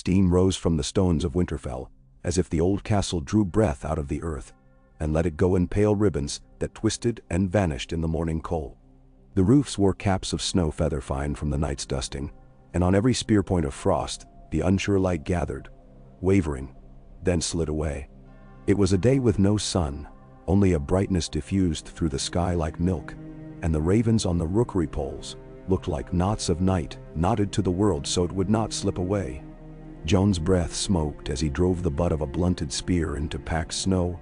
Steam rose from the stones of Winterfell, as if the old castle drew breath out of the earth, and let it go in pale ribbons that twisted and vanished in the morning cold. The roofs wore caps of snow feather fine from the night's dusting, and on every spear point of frost the unsure light gathered, wavering, then slid away. It was a day with no sun, only a brightness diffused through the sky like milk, and the ravens on the rookery poles looked like knots of night knotted to the world so it would not slip away. Jon's breath smoked as he drove the butt of a blunted spear into packed snow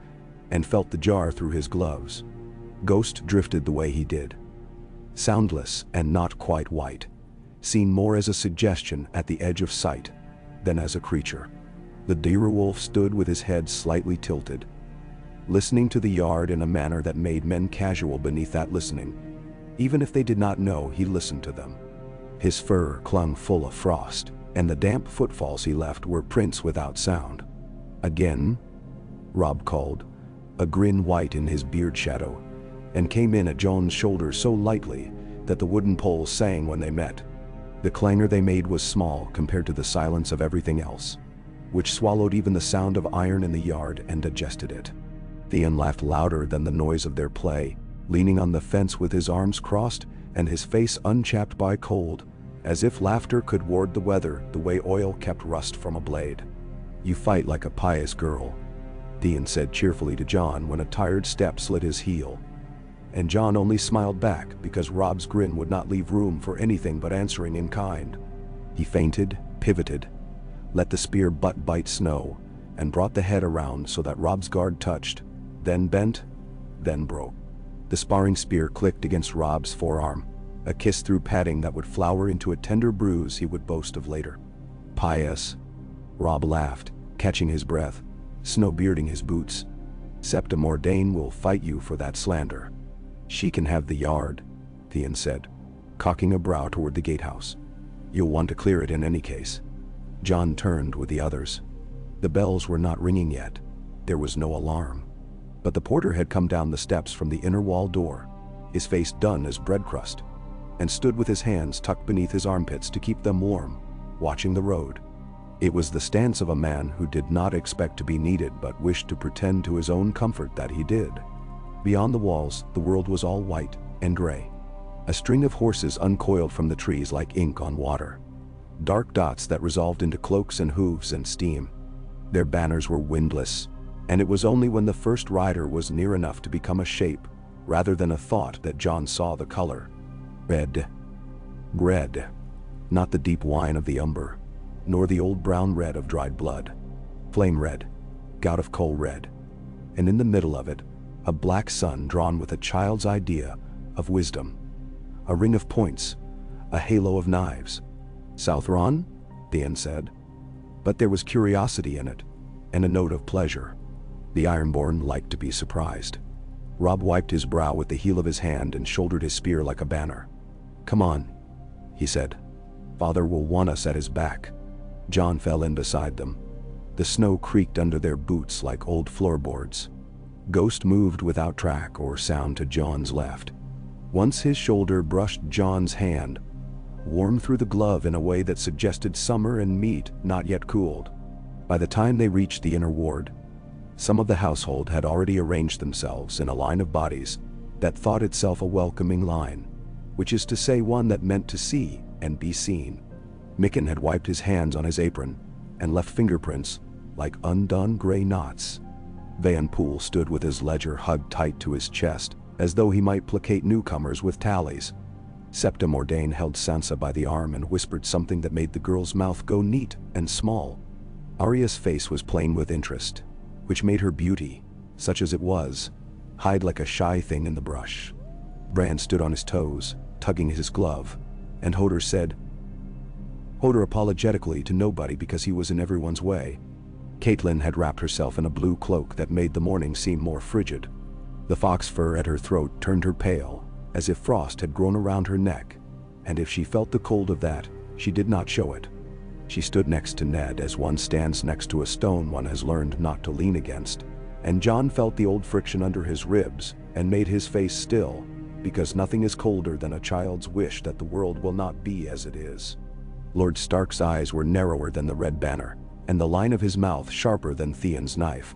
and felt the jar through his gloves. Ghost drifted the way he did, soundless and not quite white, seen more as a suggestion at the edge of sight than as a creature. The direwolf stood with his head slightly tilted, listening to the yard in a manner that made men casual beneath that listening, even if they did not know he listened to them. His fur clung full of frost, and the damp footfalls he left were prints without sound. "Again?" Robb called, a grin white in his beard shadow, and came in at Jon's shoulder so lightly that the wooden poles sang when they met. The clangor they made was small compared to the silence of everything else, which swallowed even the sound of iron in the yard and digested it. Theon laughed louder than the noise of their play, leaning on the fence with his arms crossed and his face unchapped by cold, as if laughter could ward the weather the way oil kept rust from a blade. "You fight like a pious girl," Theon said cheerfully to Jon when a tired step slid his heel. And Jon only smiled back because Robb's grin would not leave room for anything but answering in kind. He feinted, pivoted, let the spear butt bite snow, and brought the head around so that Robb's guard touched, then bent, then broke. The sparring spear clicked against Robb's forearm, a kiss through padding that would flower into a tender bruise he would boast of later. "Pious," Robb laughed, catching his breath, snow bearding his boots. "Septa Mordane will fight you for that slander." "She can have the yard," Theon said, cocking a brow toward the gatehouse. "You'll want to clear it in any case." Jon turned with the others. The bells were not ringing yet. There was no alarm. But the porter had come down the steps from the inner wall door, his face dun as bread crust, and stood with his hands tucked beneath his armpits to keep them warm, watching the road. It was the stance of a man who did not expect to be needed but wished to pretend to his own comfort that he did. Beyond the walls, the world was all white and gray. A string of horses uncoiled from the trees like ink on water. Dark dots that resolved into cloaks and hooves and steam. Their banners were windless, and it was only when the first rider was near enough to become a shape, rather than a thought, that Jon saw the color. Red. Red. Not the deep wine of the umber, nor the old brown red of dried blood. Flame red. Gout of coal red. And in the middle of it, a black sun drawn with a child's idea of wisdom. A ring of points, a halo of knives. "Southron?" Theon said. But there was curiosity in it, and a note of pleasure. The Ironborn liked to be surprised. Robb wiped his brow with the heel of his hand and shouldered his spear like a banner. "Come on," he said. "Father will want us at his back." Jon fell in beside them. The snow creaked under their boots like old floorboards. Ghost moved without track or sound to Jon's left. Once his shoulder brushed Jon's hand, warm through the glove in a way that suggested summer and meat not yet cooled. By the time they reached the inner ward, some of the household had already arranged themselves in a line of bodies that thought itself a welcoming line, which is to say one that meant to see and be seen. Mikken had wiped his hands on his apron and left fingerprints like undone gray knots. Vanpool stood with his ledger hugged tight to his chest, as though he might placate newcomers with tallies. Septa Mordane held Sansa by the arm and whispered something that made the girl's mouth go neat and small. Arya's face was plain with interest, which made her beauty, such as it was, hide like a shy thing in the brush. Bran stood on his toes, tugging his glove, and Hodor said, Hodor apologetically to nobody because he was in everyone's way. Catelyn had wrapped herself in a blue cloak that made the morning seem more frigid. The fox fur at her throat turned her pale, as if frost had grown around her neck, and if she felt the cold of that, she did not show it. She stood next to Ned as one stands next to a stone one has learned not to lean against, and Jon felt the old friction under his ribs and made his face still, because nothing is colder than a child's wish that the world will not be as it is. Lord Stark's eyes were narrower than the red banner, and the line of his mouth sharper than Theon's knife.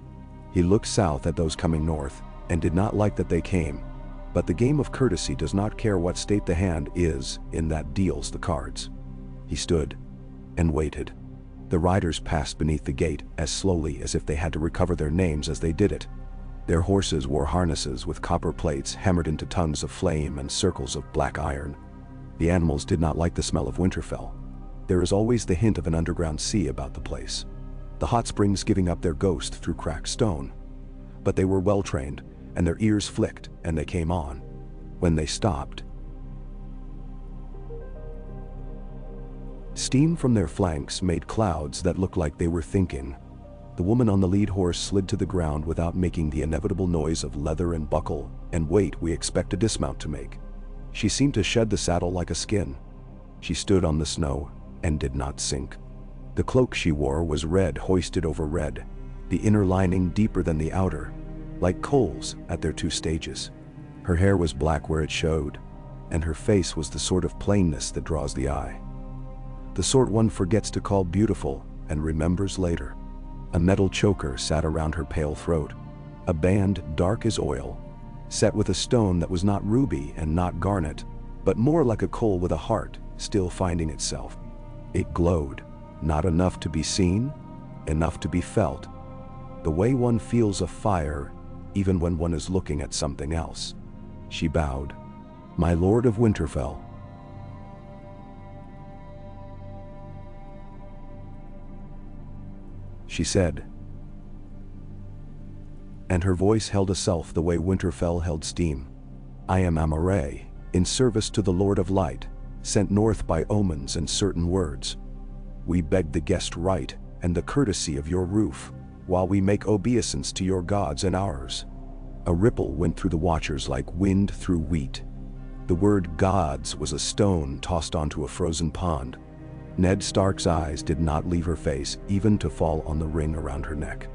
He looked south at those coming north, and did not like that they came. But the game of courtesy does not care what state the hand is in that deals the cards. He stood and waited. The riders passed beneath the gate as slowly as if they had to recover their names as they did it. Their horses wore harnesses with copper plates hammered into tongues of flame and circles of black iron. The animals did not like the smell of Winterfell. There is always the hint of an underground sea about the place, the hot springs giving up their ghost through cracked stone. But they were well trained, and their ears flicked, and they came on. When they stopped, steam from their flanks made clouds that looked like they were thinking. The woman on the lead horse slid to the ground without making the inevitable noise of leather and buckle and weight we expect a dismount to make. She seemed to shed the saddle like a skin. She stood on the snow and did not sink. The cloak she wore was red hoisted over red, the inner lining deeper than the outer, like coals at their two stages. Her hair was black where it showed, and her face was the sort of plainness that draws the eye. The sort one forgets to call beautiful and remembers later. A metal choker sat around her pale throat, a band dark as oil, set with a stone that was not ruby and not garnet, but more like a coal with a heart still finding itself. It glowed, not enough to be seen, enough to be felt, the way one feels a fire even when one is looking at something else. She bowed. "My Lord of Winterfell." She said, and her voice held a self the way Winterfell held steam. "I am Amaray, in service to the Lord of Light, sent north by omens and certain words. We beg the guest right and the courtesy of your roof, while we make obeisance to your gods and ours." A ripple went through the watchers like wind through wheat. The word gods was a stone tossed onto a frozen pond. Ned Stark's eyes did not leave her face even to fall on the ring around her neck.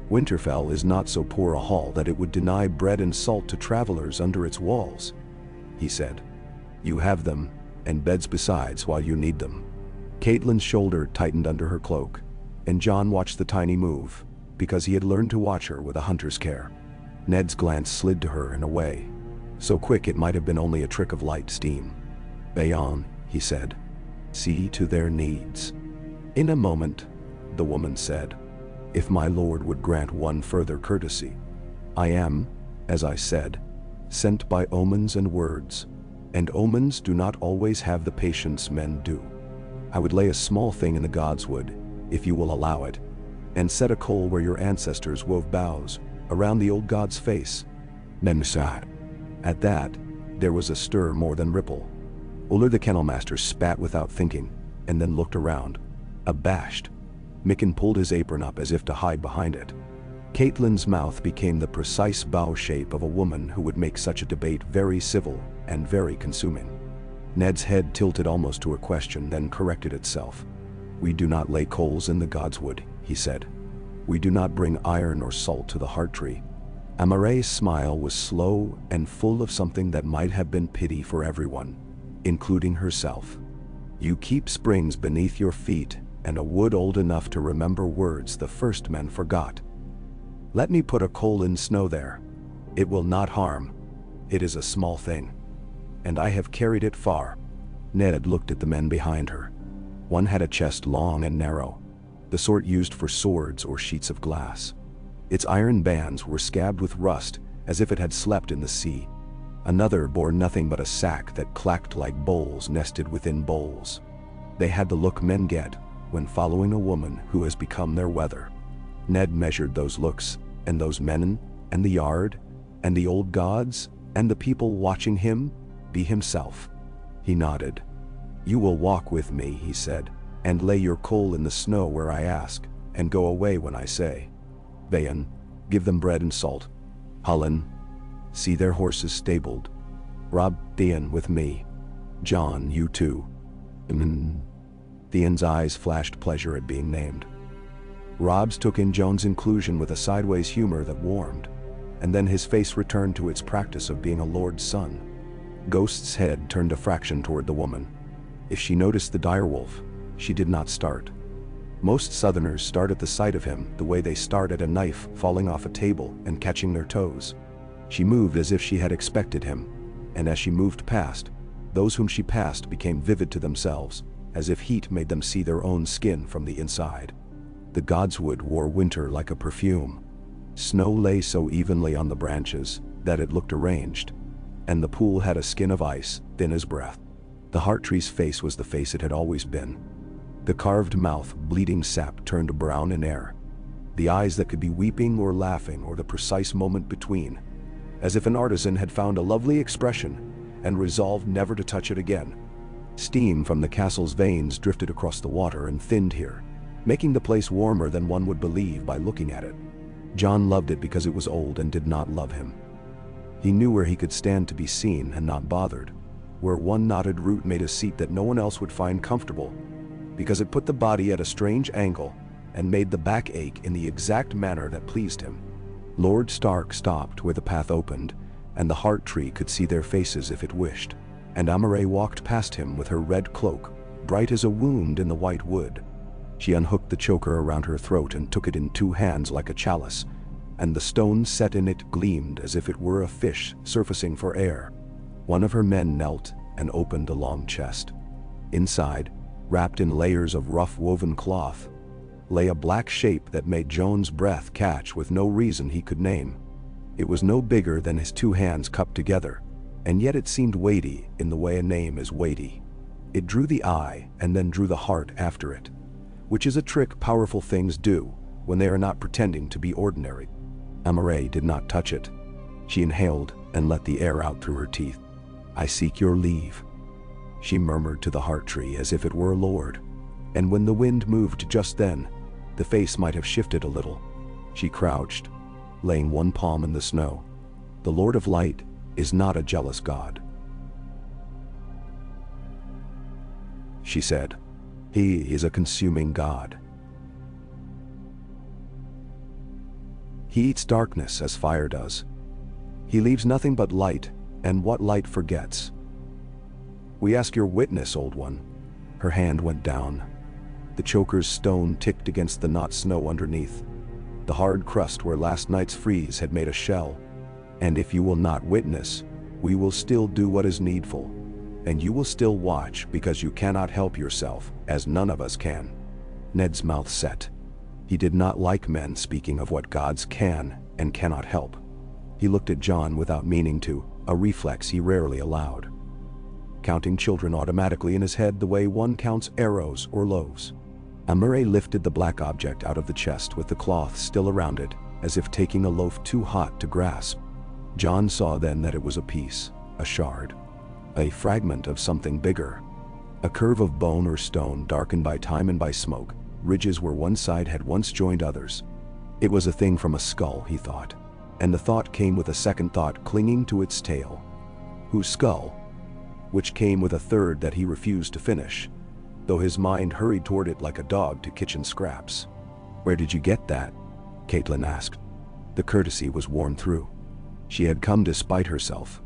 "Winterfell is not so poor a hall that it would deny bread and salt to travelers under its walls," he said. "You have them, and beds besides while you need them." Catelyn's shoulder tightened under her cloak, and Jon watched the tiny move, because he had learned to watch her with a hunter's care. Ned's glance slid to her and away, so quick it might have been only a trick of light steam. "Bayon," he said. "See to their needs." "In a moment," the woman said, "if my lord would grant one further courtesy. I am, as I said, sent by omens and words, and omens do not always have the patience men do. I would lay a small thing in the godswood, if you will allow it, and set a coal where your ancestors wove boughs, around the old god's face." Memsah. At that, there was a stir more than ripple. Uller the kennelmaster spat without thinking, and then looked around, abashed. Mikken pulled his apron up as if to hide behind it. Catelyn's mouth became the precise bow shape of a woman who would make such a debate very civil and very consuming. Ned's head tilted almost to a question, then corrected itself. "We do not lay coals in the godswood," he said. "We do not bring iron or salt to the heart tree." Amaray's smile was slow and full of something that might have been pity for everyone, including herself. "You keep springs beneath your feet and a wood old enough to remember words the first men forgot. Let me put a coal in snow there. It will not harm. It is a small thing. And I have carried it far." Ned looked at the men behind her. One had a chest long and narrow, the sort used for swords or sheets of glass. Its iron bands were scabbed with rust as if it had slept in the sea. Another bore nothing but a sack that clacked like bowls nested within bowls. They had the look men get when following a woman who has become their weather. Ned measured those looks, and those men, and the yard, and the old gods, and the people watching him be himself. He nodded. "You will walk with me," he said, "and lay your coal in the snow where I ask, and go away when I say. Bayon, give them bread and salt. Hullen, see their horses stabled. Rob, Theon with me. Jon, you too." Theon's eyes flashed pleasure at being named. Rob's took in Jon's inclusion with a sideways humor that warmed, and then his face returned to its practice of being a lord's son. Ghost's head turned a fraction toward the woman. If she noticed the direwolf, She did not start. Most Southerners start at the sight of him the way they start at a knife falling off a table and catching their toes. She moved as if she had expected him, and as she moved past, those whom she passed became vivid to themselves, as if heat made them see their own skin from the inside. The godswood wore winter like a perfume. Snow lay so evenly on the branches that it looked arranged, and the pool had a skin of ice, thin as breath. The heart tree's face was the face it had always been. The carved mouth, bleeding sap turned brown in air. The eyes that could be weeping or laughing or the precise moment between, as if an artisan had found a lovely expression and resolved never to touch it again. Steam from the castle's veins drifted across the water and thinned here, making the place warmer than one would believe by looking at it. John loved it because it was old and did not love him. He knew where he could stand to be seen and not bothered, where one knotted root made a seat that no one else would find comfortable, because it put the body at a strange angle and made the back ache in the exact manner that pleased him. Lord Stark stopped where the path opened, and the heart tree could see their faces if it wished, and Amaray walked past him with her red cloak, bright as a wound in the white wood. She unhooked the choker around her throat and took it in two hands like a chalice, and the stone set in it gleamed as if it were a fish surfacing for air. One of her men knelt and opened a long chest. Inside, wrapped in layers of rough-woven cloth, lay a black shape that made Joan's breath catch with no reason he could name. It was no bigger than his two hands cupped together, and yet it seemed weighty in the way a name is weighty. It drew the eye and then drew the heart after it, which is a trick powerful things do when they are not pretending to be ordinary. Amaray did not touch it. She inhaled and let the air out through her teeth. "I seek your leave," she murmured to the heart tree as if it were a lord, and when the wind moved just then, the face might have shifted a little. She crouched, laying one palm in the snow. The Lord of Light is not a jealous God, she said. He is a consuming God. He eats darkness as fire does. He leaves nothing but light, and what light forgets. We ask your witness, old one. Her hand went down. The choker's stone ticked against the not snow underneath, the hard crust where last night's freeze had made a shell. And if you will not witness, we will still do what is needful, and you will still watch because you cannot help yourself, as none of us can. Ned's mouth set. He did not like men speaking of what gods can and cannot help. He looked at John without meaning to, a reflex he rarely allowed, counting children automatically in his head the way one counts arrows or loaves. Amaray lifted the black object out of the chest with the cloth still around it, as if taking a loaf too hot to grasp. John saw then that it was a piece, a shard, a fragment of something bigger, a curve of bone or stone darkened by time and by smoke, ridges where one side had once joined others. It was a thing from a skull, he thought, and the thought came with a second thought clinging to its tail. Whose skull? Which came with a third that he refused to finish, though his mind hurried toward it like a dog to kitchen scraps. "Where did you get that?" Caitlin asked. The courtesy was worn through. She had come despite herself,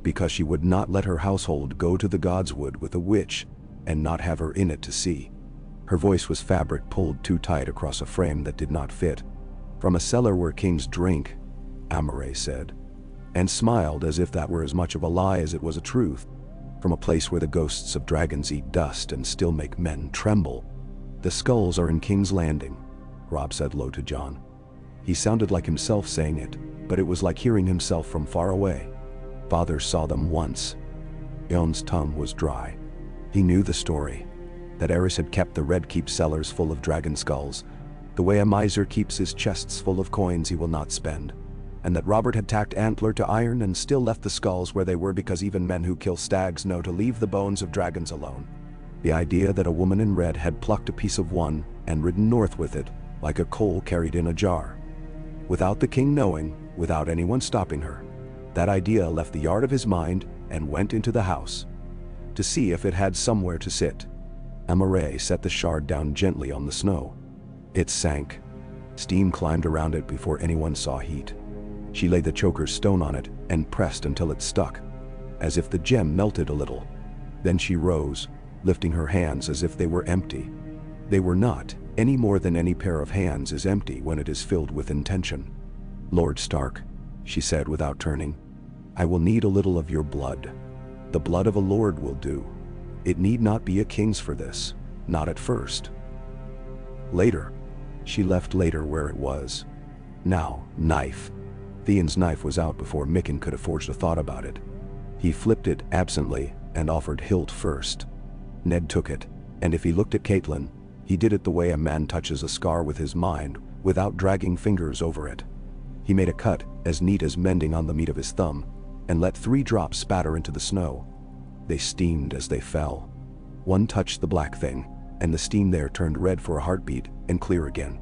because she would not let her household go to the godswood with a witch and not have her in it to see. Her voice was fabric pulled too tight across a frame that did not fit. "From a cellar where kings drink," Amaray said, and smiled as if that were as much of a lie as it was a truth. "From a place where the ghosts of dragons eat dust and still make men tremble. The skulls are in King's Landing," Rob said low to John. He sounded like himself saying it, but it was like hearing himself from far away. "Father saw them once." Eon's tongue was dry. He knew the story, that Eris had kept the Red Keep cellars full of dragon skulls, the way a miser keeps his chests full of coins he will not spend, and that Robert had tacked antler to iron and still left the skulls where they were because even men who kill stags know to leave the bones of dragons alone. The idea that a woman in red had plucked a piece of one and ridden north with it, like a coal carried in a jar, without the king knowing, without anyone stopping her. That idea left the yard of his mind and went into the house, to see if it had somewhere to sit. Amaray set the shard down gently on the snow. It sank. Steam climbed around it before anyone saw heat. She laid the choker's stone on it and pressed until it stuck, as if the gem melted a little. Then she rose, lifting her hands as if they were empty. They were not, any more than any pair of hands is empty when it is filled with intention. "Lord Stark," she said without turning, "I will need a little of your blood. The blood of a lord will do. It need not be a king's for this, not at first." Later. She left later where it was. Now, knife. Theon's knife was out before Mikken could have forged a thought about it. He flipped it absently and offered hilt first. Ned took it, and if he looked at Caitlin, he did it the way a man touches a scar with his mind, without dragging fingers over it. He made a cut as neat as mending on the meat of his thumb, and let 3 drops spatter into the snow. They steamed as they fell. One touched the black thing, and the steam there turned red for a heartbeat and clear again.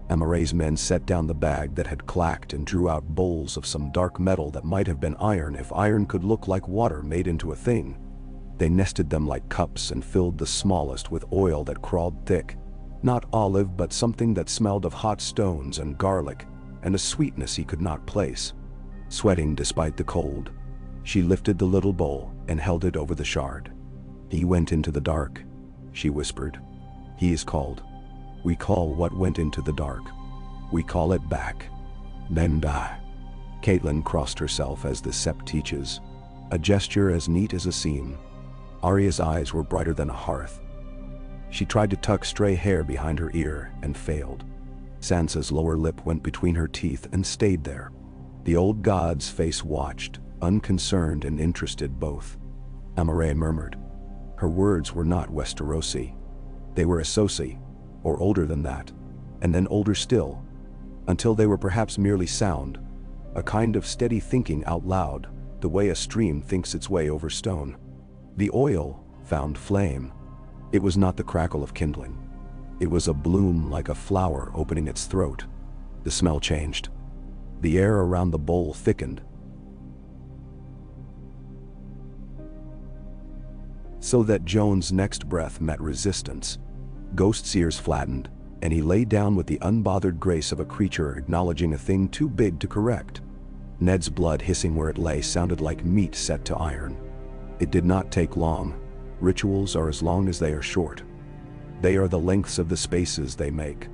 Amare's men set down the bag that had clacked and drew out bowls of some dark metal that might have been iron if iron could look like water made into a thing. They nested them like cups and filled the smallest with oil that crawled thick. Not olive, but something that smelled of hot stones and garlic, and a sweetness he could not place. Sweating despite the cold, she lifted the little bowl and held it over the shard. "He went into the dark," she whispered. "He is called. We call what went into the dark. We call it back. Then die." Caitlin crossed herself as the sept teaches, a gesture as neat as a seam. Arya's eyes were brighter than a hearth. She tried to tuck stray hair behind her ear and failed. Sansa's lower lip went between her teeth and stayed there. The old god's face watched, unconcerned and interested both. Amare murmured. Her words were not Westerosi. They were Essosi, or older than that, and then older still, until they were perhaps merely sound, a kind of steady thinking out loud, the way a stream thinks its way over stone. The oil found flame. It was not the crackle of kindling. It was a bloom like a flower opening its throat. The smell changed. The air around the bowl thickened, so that Joan's next breath met resistance. Ghost's ears flattened, and he lay down with the unbothered grace of a creature acknowledging a thing too big to correct. Ned's blood hissing where it lay sounded like meat set to iron. It did not take long. Rituals are as long as they are short. They are the lengths of the spaces they make.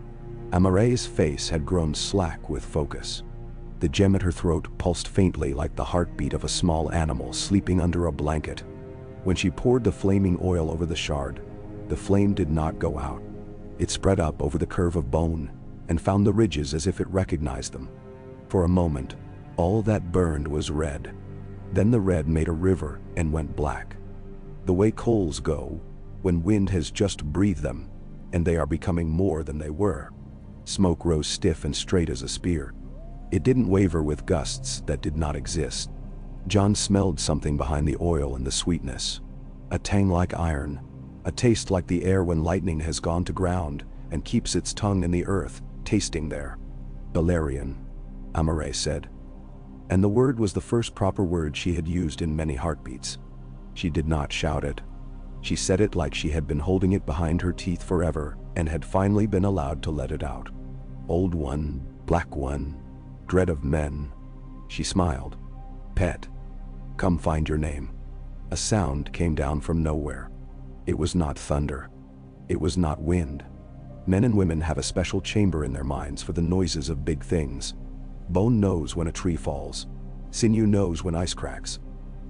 Amare's face had grown slack with focus. The gem at her throat pulsed faintly like the heartbeat of a small animal sleeping under a blanket. When she poured the flaming oil over the shard, the flame did not go out. It spread up over the curve of bone and found the ridges as if it recognized them. For a moment, all that burned was red. Then the red made a river and went black. The way coals go when wind has just breathed them, and they are becoming more than they were. Smoke rose stiff and straight as a spear. It didn't waver with gusts that did not exist. Jon smelled something behind the oil and the sweetness. A tang like iron, a taste like the air when lightning has gone to ground and keeps its tongue in the earth, tasting there. Balerion, Amare said. And the word was the first proper word she had used in many heartbeats. She did not shout it. She said it like she had been holding it behind her teeth forever and had finally been allowed to let it out. Old one, black one, dread of men. She smiled. Pet, come find your name. A sound came down from nowhere. It was not thunder. It was not wind. Men and women have a special chamber in their minds for the noises of big things. Bone knows when a tree falls. Sinew knows when ice cracks.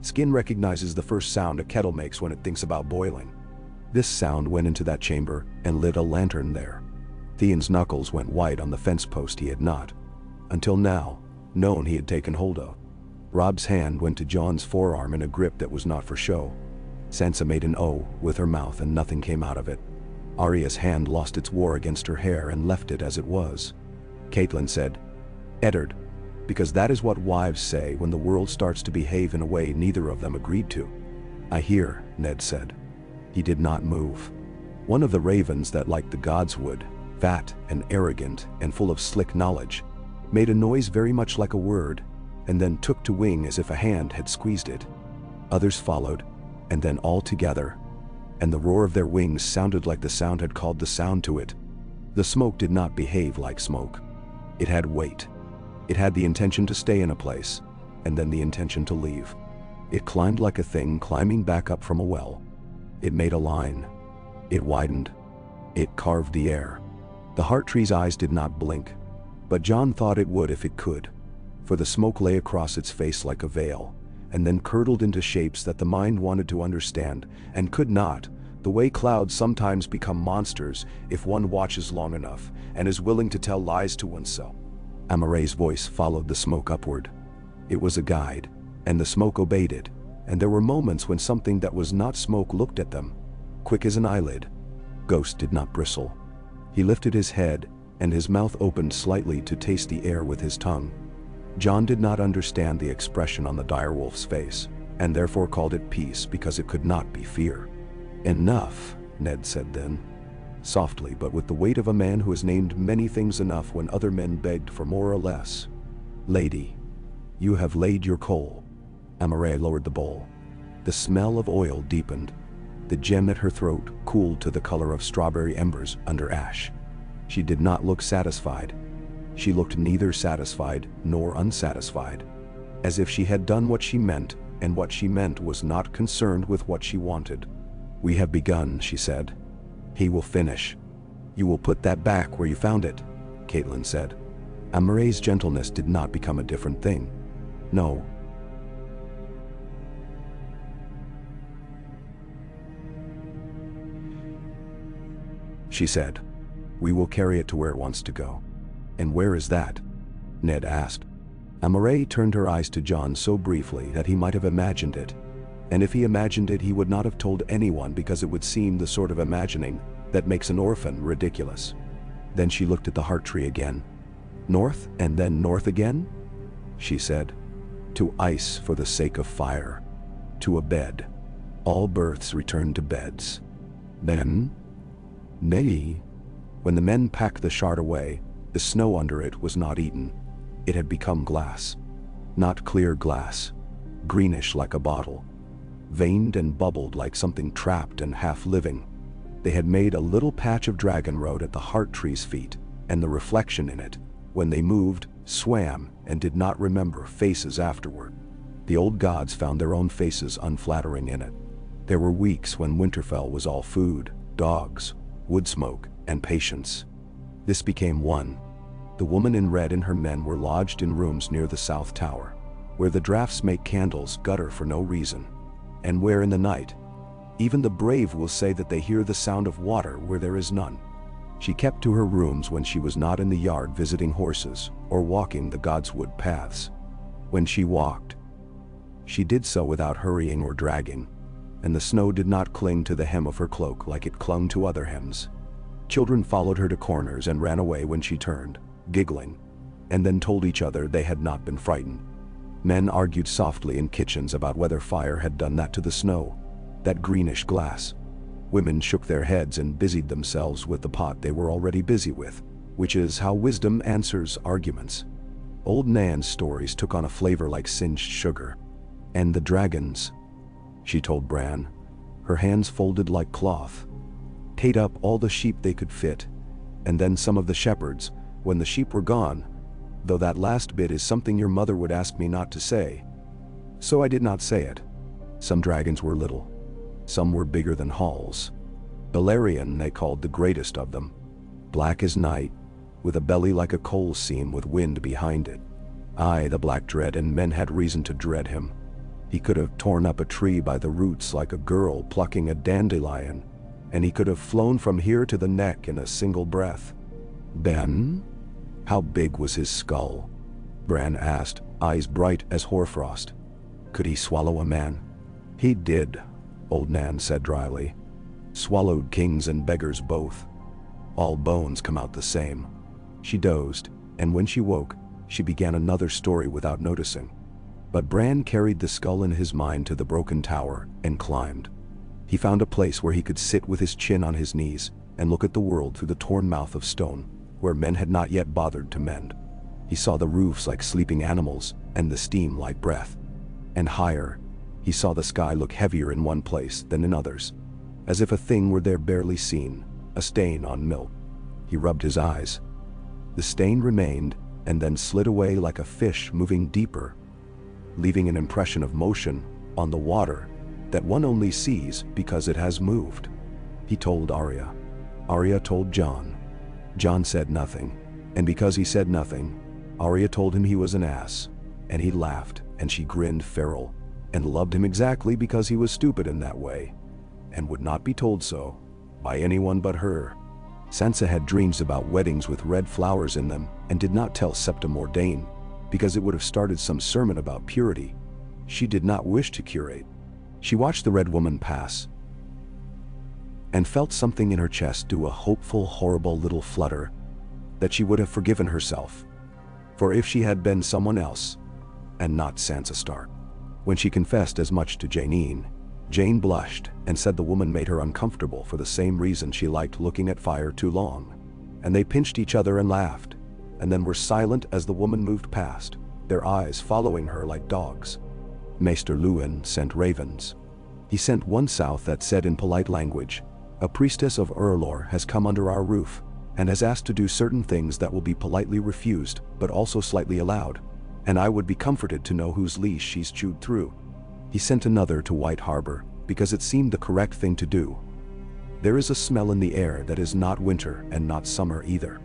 Skin recognizes the first sound a kettle makes when it thinks about boiling. This sound went into that chamber and lit a lantern there. Theon's knuckles went white on the fence post he had not, until now, known he had taken hold of. Robb's hand went to Jon's forearm in a grip that was not for show. Sansa made an O with her mouth and nothing came out of it. Arya's hand lost its war against her hair and left it as it was. Caitlin said, Eddard, because that is what wives say when the world starts to behave in a way neither of them agreed to. I hear, Ned said. He did not move. One of the ravens that like the gods would, fat and arrogant and full of slick knowledge, made a noise very much like a word, and then took to wing as if a hand had squeezed it. Others followed, and then all together, and the roar of their wings sounded like the sound had called the sound to it. The smoke did not behave like smoke. It had weight. It had the intention to stay in a place, and then the intention to leave. It climbed like a thing climbing back up from a well. It made a line. It widened. It carved the air. The heart tree's eyes did not blink, but John thought it would if it could, for the smoke lay across its face like a veil, and then curdled into shapes that the mind wanted to understand and could not, the way clouds sometimes become monsters if one watches long enough and is willing to tell lies to oneself. Amare's voice followed the smoke upward. It was a guide, and the smoke obeyed it, and there were moments when something that was not smoke looked at them, quick as an eyelid. Ghost did not bristle. He lifted his head, and his mouth opened slightly to taste the air with his tongue. John did not understand the expression on the direwolf's face, and therefore called it peace because it could not be fear. "Enough," Ned said then, softly but with the weight of a man who has named many things enough when other men begged for more or less. "Lady, you have laid your coal." Amare lowered the bowl. The smell of oil deepened. The gem at her throat cooled to the color of strawberry embers under ash. She did not look satisfied. She looked neither satisfied nor unsatisfied, as if she had done what she meant, and what she meant was not concerned with what she wanted. "We have begun," she said. "He will finish." "You will put that back where you found it," Caitlin said. Amare's gentleness did not become a different thing. "No." She said, "We will carry it to where it wants to go." "And where is that?" Ned asked. Amare turned her eyes to John so briefly that he might have imagined it. And if he imagined it, he would not have told anyone because it would seem the sort of imagining that makes an orphan ridiculous. Then she looked at the heart tree again. "North and then north again?" she said. "To ice for the sake of fire. To a bed. All births return to beds. Then?" "Nay." When the men packed the shard away, the snow under it was not eaten. It had become glass. Not clear glass. Greenish like a bottle. Veined and bubbled like something trapped and half-living. They had made a little patch of dragon road at the heart tree's feet, and the reflection in it, when they moved, swam and did not remember faces afterward. The old gods found their own faces unflattering in it. There were weeks when Winterfell was all food, dogs, wood smoke, and patience. This became one. The woman in red and her men were lodged in rooms near the South Tower, where the drafts make candles gutter for no reason, and where in the night, even the brave will say that they hear the sound of water where there is none. She kept to her rooms when she was not in the yard visiting horses or walking the godswood paths. When she walked, she did so without hurrying or dragging, and the snow did not cling to the hem of her cloak like it clung to other hems. Children followed her to corners and ran away when she turned, giggling, and then told each other they had not been frightened. Men argued softly in kitchens about whether fire had done that to the snow, that greenish glass. Women shook their heads and busied themselves with the pot they were already busy with, which is how wisdom answers arguments. Old Nan's stories took on a flavor like singed sugar. "And the dragons," she told Bran, her hands folded like cloth, "ate up all the sheep they could fit, and then some of the shepherds, when the sheep were gone, though that last bit is something your mother would ask me not to say. So I did not say it. Some dragons were little. Some were bigger than halls. Balerion they called the greatest of them. Black as night, with a belly like a coal seam with wind behind it. Aye, the Black Dread, and men had reason to dread him. He could have torn up a tree by the roots like a girl plucking a dandelion, and he could have flown from here to the neck in a single breath. Then? How big was his skull? Bran asked, eyes bright as hoarfrost. Could he swallow a man? He did, old Nan said dryly. Swallowed kings and beggars both. All bones come out the same. She dozed, and when she woke, she began another story without noticing. But Bran carried the skull in his mind to the broken tower and climbed. He found a place where he could sit with his chin on his knees and look at the world through the torn mouth of stone, where men had not yet bothered to mend. He saw the roofs like sleeping animals and the steam like breath. And higher, he saw the sky look heavier in one place than in others, as if a thing were there barely seen, a stain on milk. He rubbed his eyes. The stain remained and then slid away like a fish moving deeper, leaving an impression of motion on the water that one only sees because it has moved. He told Arya. Arya told Jon. Jon said nothing, and because he said nothing, Arya told him he was an ass, and he laughed, and she grinned feral, and loved him exactly because he was stupid in that way, and would not be told so by anyone but her. Sansa had dreams about weddings with red flowers in them, and did not tell Septa Mordain, because it would have started some sermon about purity. She did not wish to curate. She watched the Red Woman pass, and felt something in her chest do a hopeful, horrible little flutter, that she would have forgiven herself. For if she had been someone else, and not Sansa Stark. When she confessed as much to Janine, Jane blushed and said the woman made her uncomfortable for the same reason she liked looking at fire too long. And they pinched each other and laughed, and then were silent as the woman moved past, their eyes following her like dogs. Maester Luwin sent ravens. He sent one south that said in polite language, "A priestess of Urlor has come under our roof, and has asked to do certain things that will be politely refused, but also slightly allowed, and I would be comforted to know whose leash she's chewed through." He sent another to White Harbor, because it seemed the correct thing to do. There is a smell in the air that is not winter and not summer either.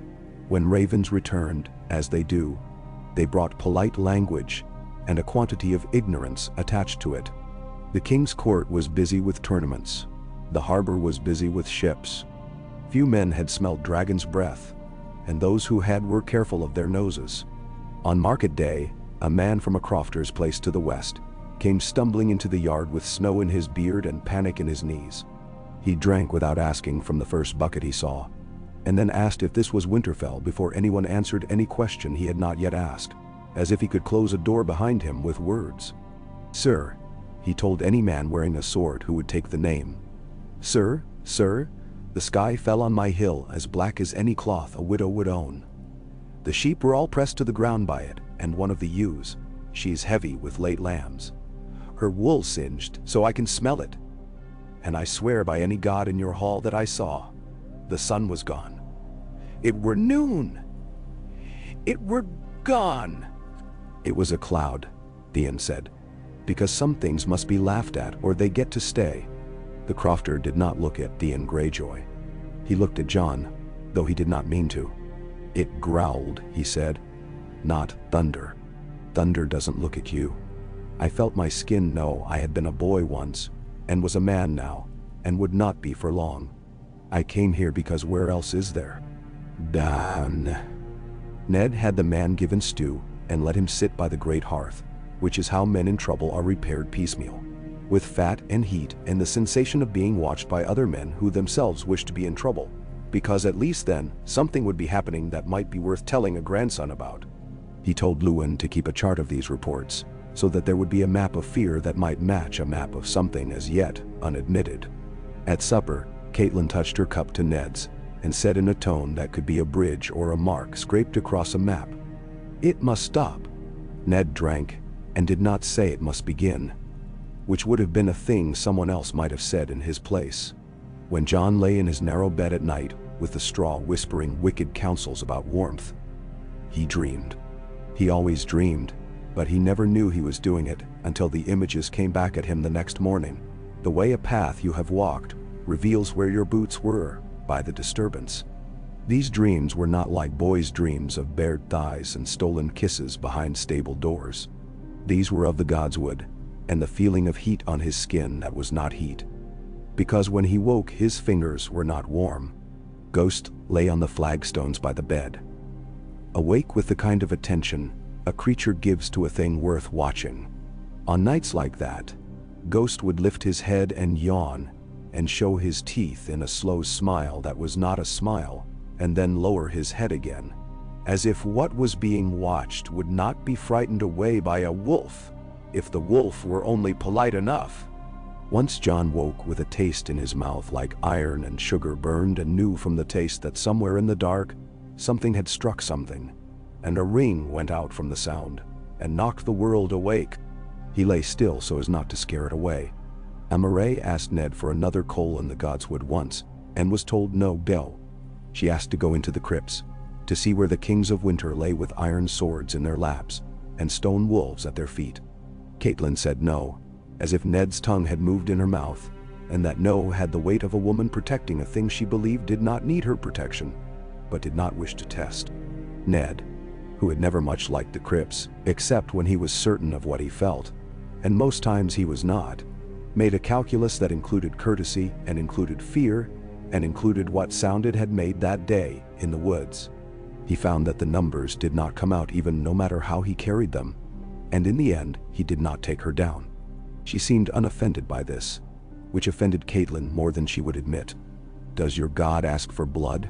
When ravens returned, as they do, they brought polite language and a quantity of ignorance attached to it. The king's court was busy with tournaments. The harbor was busy with ships. Few men had smelled dragon's breath, and those who had were careful of their noses. On market day, a man from a crofter's place to the west came stumbling into the yard with snow in his beard and panic in his knees. He drank without asking from the first bucket he saw, and then asked if this was Winterfell before anyone answered any question he had not yet asked, as if he could close a door behind him with words. "Sir," he told any man wearing a sword who would take the name. "Sir, sir, the sky fell on my hill as black as any cloth a widow would own. The sheep were all pressed to the ground by it, and one of the ewes, she's heavy with late lambs. Her wool singed so I can smell it. And I swear by any god in your hall that I saw, the sun was gone. It were noon. It were gone." "It was a cloud," Theon said, "because some things must be laughed at or they get to stay." The crofter did not look at Theon Greyjoy. He looked at Jon, though he did not mean to. "It growled," he said, "not thunder. Thunder doesn't look at you. I felt my skin know I had been a boy once, and was a man now, and would not be for long. I came here because where else is there?" "Dan." Ned had the man given stew, and let him sit by the great hearth, which is how men in trouble are repaired piecemeal, with fat and heat and the sensation of being watched by other men who themselves wish to be in trouble, because at least then something would be happening that might be worth telling a grandson about. He told Luwin to keep a chart of these reports, so that there would be a map of fear that might match a map of something as yet unadmitted. At supper, Catelyn touched her cup to Ned's, and said in a tone that could be a bridge or a mark scraped across a map, "It must stop." Ned drank, and did not say it must begin, which would have been a thing someone else might have said in his place. When Jon lay in his narrow bed at night, with the straw whispering wicked counsels about warmth, he dreamed. He always dreamed, but he never knew he was doing it until the images came back at him the next morning. The way a path you have walked reveals where your boots were by the disturbance. These dreams were not like boys' dreams of bared thighs and stolen kisses behind stable doors. These were of the godswood, and the feeling of heat on his skin that was not heat, because when he woke his fingers were not warm. Ghost lay on the flagstones by the bed. Awake with the kind of attention a creature gives to a thing worth watching. On nights like that, Ghost would lift his head and yawn, and show his teeth in a slow smile that was not a smile, and then lower his head again, as if what was being watched would not be frightened away by a wolf, if the wolf were only polite enough. Once Jon woke with a taste in his mouth like iron and sugar burned, and knew from the taste that somewhere in the dark, something had struck something, and a ring went out from the sound, and knocked the world awake. He lay still so as not to scare it away. Amaray asked Ned for another coal in the godswood once, and was told no go. She asked to go into the crypts, to see where the kings of winter lay with iron swords in their laps, and stone wolves at their feet. Catelyn said no, as if Ned's tongue had moved in her mouth, and that no had the weight of a woman protecting a thing she believed did not need her protection, but did not wish to test. Ned, who had never much liked the Crips, except when he was certain of what he felt, and most times he was not, made a calculus that included courtesy and included fear and included what sounded had made that day in the woods. He found that the numbers did not come out even no matter how he carried them, and in the end he did not take her down. She seemed unoffended by this, which offended Caitlin more than she would admit. "Does your God ask for blood?"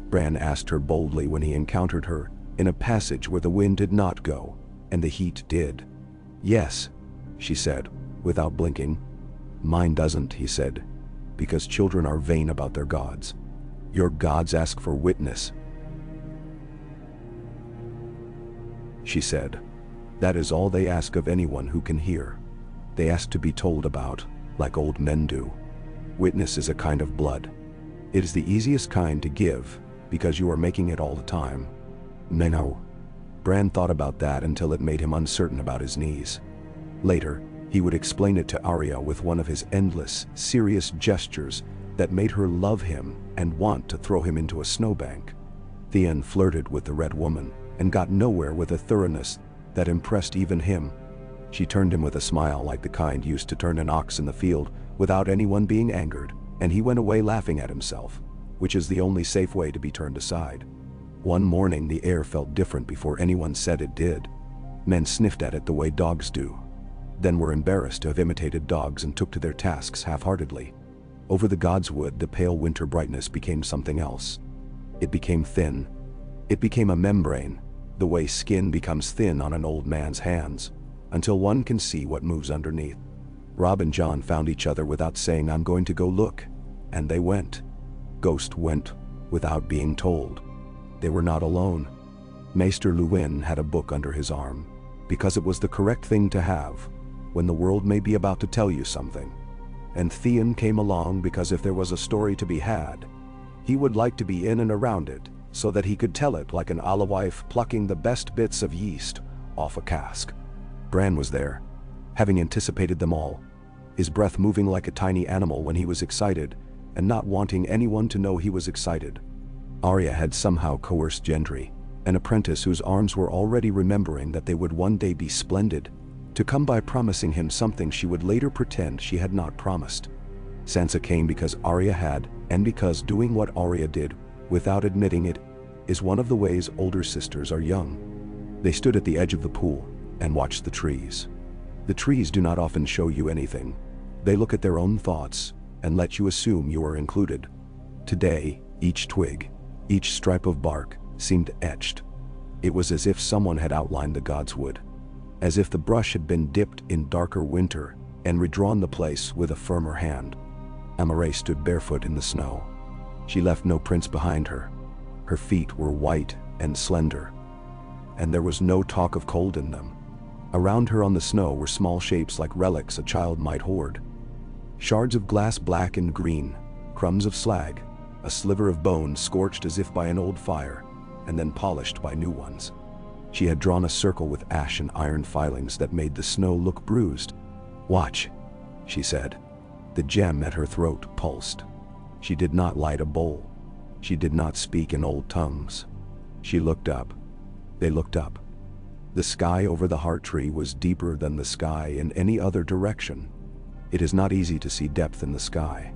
Bran asked her boldly when he encountered her in a passage where the wind did not go and the heat did. "Yes," she said, without blinking. "Mine doesn't," he said, "because children are vain about their gods. Your gods ask for witness," she said. "That is all they ask of anyone who can hear. They ask to be told about, like old men do. Witness is a kind of blood. It is the easiest kind to give, because you are making it all the time." No. Bran thought about that until it made him uncertain about his knees. Later, he would explain it to Arya with one of his endless, serious gestures that made her love him and want to throw him into a snowbank. Theon flirted with the Red Woman and got nowhere with a thoroughness that impressed even him. She turned him with a smile like the kind used to turn an ox in the field without anyone being angered, and he went away laughing at himself, which is the only safe way to be turned aside. One morning the air felt different before anyone said it did. Men sniffed at it the way dogs do, then were embarrassed to have imitated dogs and took to their tasks half-heartedly. Over the godswood the pale winter brightness became something else. It became thin. It became a membrane, the way skin becomes thin on an old man's hands, until one can see what moves underneath. Robb and Jon found each other without saying, "I'm going to go look," and they went. Ghost went, without being told. They were not alone. Maester Luwin had a book under his arm, because it was the correct thing to have, when the world may be about to tell you something. And Theon came along because if there was a story to be had, he would like to be in and around it, so that he could tell it like an alewife plucking the best bits of yeast off a cask. Bran was there, having anticipated them all, his breath moving like a tiny animal when he was excited, and not wanting anyone to know he was excited. Arya had somehow coerced Gendry, an apprentice whose arms were already remembering that they would one day be splendid, to come by promising him something she would later pretend she had not promised. Sansa came because Arya had, and because doing what Arya did, without admitting it, is one of the ways older sisters are young. They stood at the edge of the pool and watched the trees. The trees do not often show you anything. They look at their own thoughts and let you assume you are included. Today, each twig, each stripe of bark, seemed etched. It was as if someone had outlined the godswood, as if the brush had been dipped in darker winter and redrawn the place with a firmer hand. Amaray stood barefoot in the snow. She left no prints behind her. Her feet were white and slender, and there was no talk of cold in them. Around her on the snow were small shapes like relics a child might hoard. Shards of glass black and green, crumbs of slag, a sliver of bone scorched as if by an old fire, and then polished by new ones. She had drawn a circle with ash and iron filings that made the snow look bruised. "Watch," she said. The gem at her throat pulsed. She did not light a bowl. She did not speak in old tongues. She looked up. They looked up. The sky over the heart tree was deeper than the sky in any other direction. It is not easy to see depth in the sky.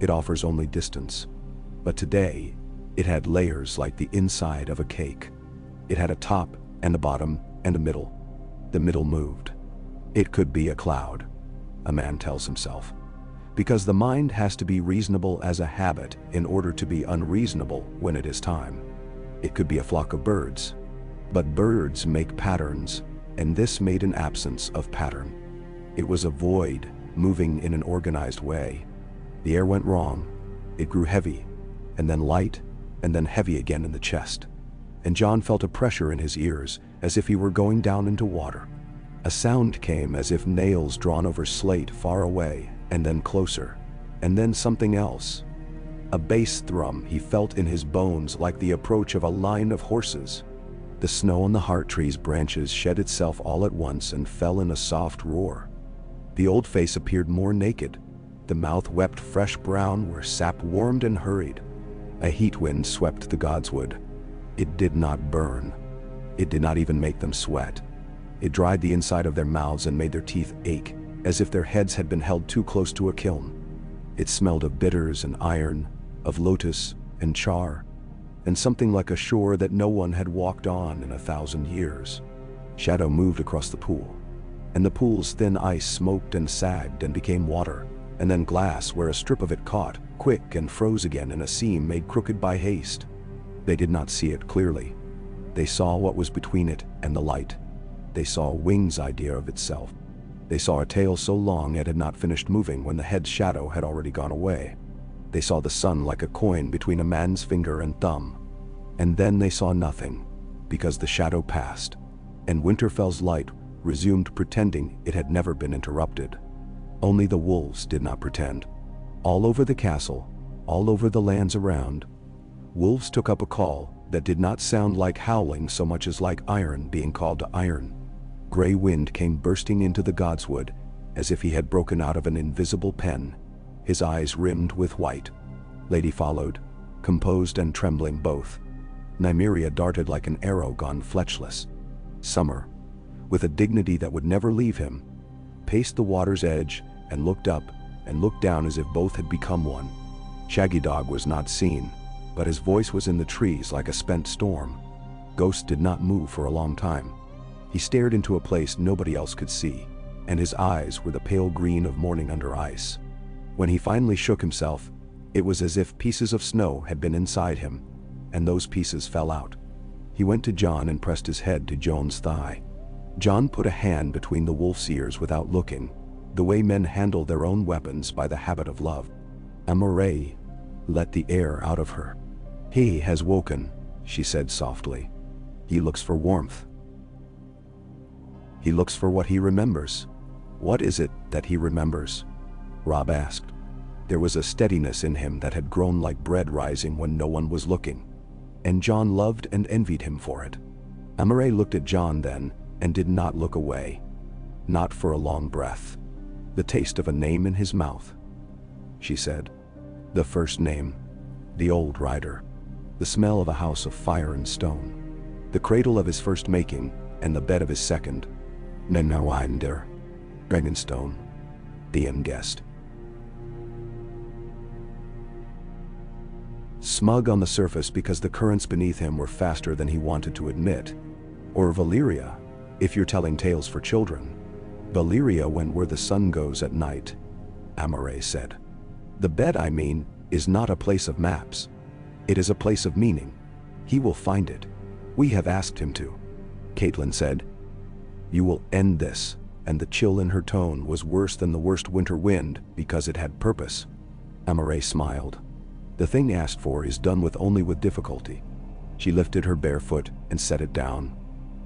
It offers only distance. But today, it had layers like the inside of a cake. It had a top and a bottom and a middle. The middle moved. It could be a cloud, a man tells himself, because the mind has to be reasonable as a habit in order to be unreasonable when it is time. It could be a flock of birds, but birds make patterns, and this made an absence of pattern. It was a void, moving in an organized way. The air went wrong. It grew heavy, and then light, and then heavy again in the chest. And Jon felt a pressure in his ears, as if he were going down into water. A sound came as if nails drawn over slate far away, and then closer, and then something else. A bass thrum he felt in his bones like the approach of a line of horses. The snow on the heart tree's branches shed itself all at once and fell in a soft roar. The old face appeared more naked. The mouth wept fresh brown where sap warmed and hurried. A heat wind swept the godswood. It did not burn. It did not even make them sweat. It dried the inside of their mouths and made their teeth ache, as if their heads had been held too close to a kiln. It smelled of bitters and iron, of lotus and char, and something like a shore that no one had walked on in 1,000 years. Shadow moved across the pool, and the pool's thin ice smoked and sagged and became water, and then glass where a strip of it caught, quick, and froze again in a seam made crooked by haste. They did not see it clearly. They saw what was between it and the light. They saw a wing's idea of itself. They saw a tail so long it had not finished moving when the head's shadow had already gone away. They saw the sun like a coin between a man's finger and thumb. And then they saw nothing, because the shadow passed, and Winterfell's light resumed pretending it had never been interrupted. Only the wolves did not pretend. All over the castle, all over the lands around, wolves took up a call that did not sound like howling so much as like iron being called to iron. Gray wind came bursting into the godswood, as if he had broken out of an invisible pen, his eyes rimmed with white. Lady followed, composed and trembling both. Nymeria darted like an arrow gone fletchless. Summer, with a dignity that would never leave him, paced the water's edge and looked up and looked down as if both had become one. Shaggy Dog was not seen, but his voice was in the trees like a spent storm. Ghost did not move for a long time. He stared into a place nobody else could see, and his eyes were the pale green of morning under ice. When he finally shook himself, it was as if pieces of snow had been inside him, and those pieces fell out. He went to Jon and pressed his head to Jon's thigh. Jon put a hand between the wolf's ears without looking, the way men handle their own weapons by the habit of love. Amoray let the air out of her. "He has woken," she said softly. "He looks for warmth. He looks for what he remembers." "What is it that he remembers?" Robb asked. There was a steadiness in him that had grown like bread rising when no one was looking, and Jon loved and envied him for it. Amoray looked at Jon then, and did not look away. Not for a long breath. "The taste of a name in his mouth," she said. "The first name. The old rider. The smell of a house of fire and stone. The cradle of his first making, and the bed of his second. Nenawinder. Dragonstone." Theon guessed. Smug on the surface because the currents beneath him were faster than he wanted to admit. Or Valyria, if you're telling tales for children. Valyria went where the sun goes at night, Amoray said. "The bed, I mean, is not a place of maps. It is a place of meaning. He will find it. We have asked him to," Catelyn said. "You will end this," and the chill in her tone was worse than the worst winter wind because it had purpose. Amoray smiled. "The thing asked for is done with only with difficulty." She lifted her bare foot and set it down.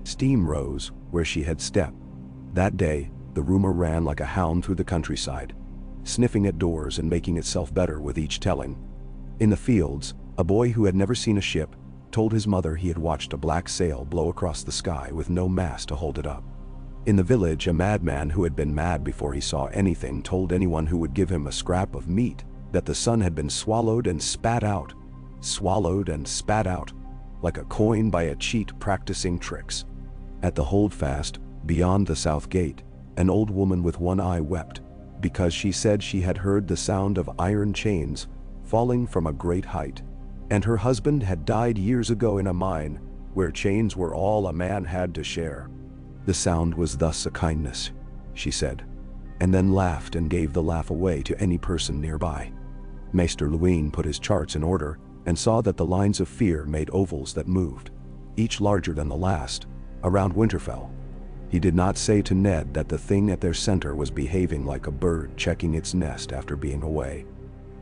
Steam rose where she had stepped. That day, the rumor ran like a hound through the countryside, sniffing at doors and making itself better with each telling. In the fields, a boy who had never seen a ship told his mother he had watched a black sail blow across the sky with no mast to hold it up. In the village, a madman who had been mad before he saw anything told anyone who would give him a scrap of meat that the sun had been swallowed and spat out, like a coin by a cheat practicing tricks. At the holdfast, beyond the south gate, an old woman with one eye wept, because she said she had heard the sound of iron chains falling from a great height, and her husband had died years ago in a mine where chains were all a man had to share. The sound was thus a kindness, she said, and then laughed and gave the laugh away to any person nearby. Maester Luwine put his charts in order and saw that the lines of fear made ovals that moved, each larger than the last, around Winterfell. He did not say to Ned that the thing at their center was behaving like a bird checking its nest after being away.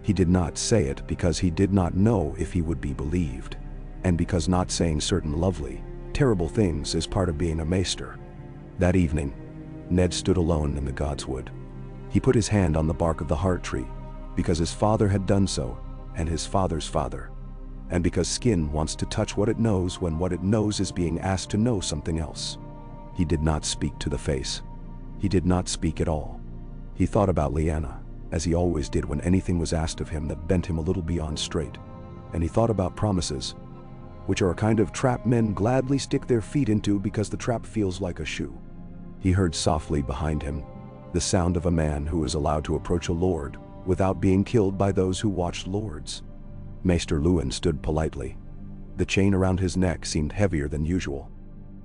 He did not say it because he did not know if he would be believed, and because not saying certain lovely, terrible things is part of being a maester. That evening, Ned stood alone in the godswood. He put his hand on the bark of the heart tree, because his father had done so, and his father's father, and because skin wants to touch what it knows when what it knows is being asked to know something else. He did not speak to the face. He did not speak at all. He did not speak He thought about Lyanna, as he always did when anything was asked of him that bent him a little beyond straight. And he thought about promises, which are a kind of trap men gladly stick their feet into because the trap feels like a shoe. He heard softly behind him the sound of a man who is allowed to approach a lord without being killed by those who watched lords. Maester Luwin stood politely. The chain around his neck seemed heavier than usual.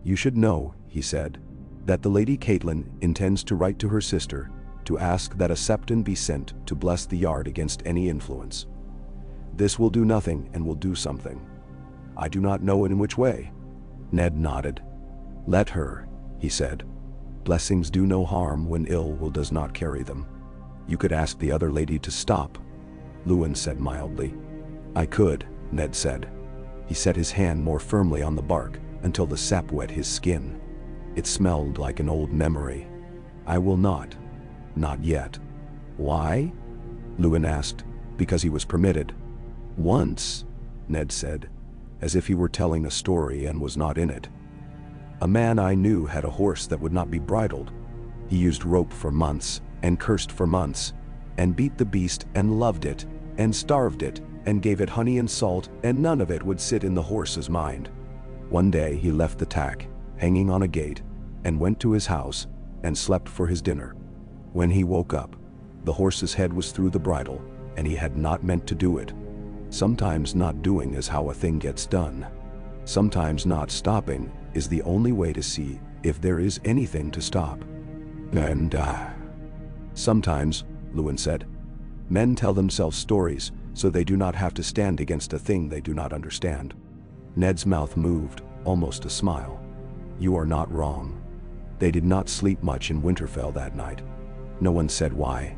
"You should know," he said, "that the Lady Caitlin intends to write to her sister to ask that a septon be sent to bless the yard against any influence. This will do nothing and will do something. I do not know in which way." Ned nodded. "Let her," he said. "Blessings do no harm when ill will does not carry them. You could ask the other lady to stop," Luwin said mildly. "I could," Ned said. He set his hand more firmly on the bark until the sap wet his skin. It smelled like an old memory. "I will not. Not yet." "Why?" Luwin asked. "Because he was permitted." "Once," Ned said, as if he were telling a story and was not in it. "A man I knew had a horse that would not be bridled. He used rope for months, and cursed for months, and beat the beast and loved it, and starved it, and gave it honey and salt, and none of it would sit in the horse's mind. One day he left the tack, hanging on a gate, and went to his house, and slept for his dinner. When he woke up, the horse's head was through the bridle, and he had not meant to do it. Sometimes not doing is how a thing gets done. Sometimes not stopping is the only way to see if there is anything to stop. And, sometimes," Luwin said, "men tell themselves stories so they do not have to stand against a thing they do not understand." Ned's mouth moved, almost a smile. "You are not wrong. They did not sleep much in Winterfell that night. No one said why,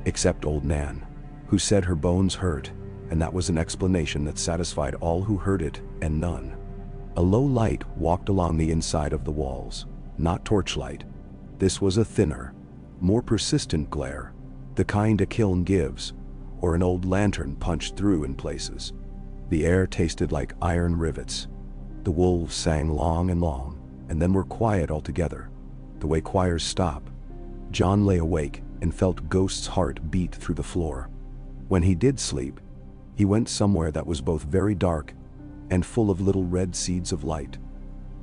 except old Nan, who said her bones hurt, and that was an explanation that satisfied all who heard it and none." A low light walked along the inside of the walls, not torchlight. This was a thinner, more persistent glare, the kind a kiln gives, or an old lantern punched through in places. The air tasted like iron rivets. The wolves sang long and then were quiet altogether, the way choirs stop. Jon lay awake and felt Ghost's heart beat through the floor. When he did sleep, he went somewhere that was both very dark and full of little red seeds of light,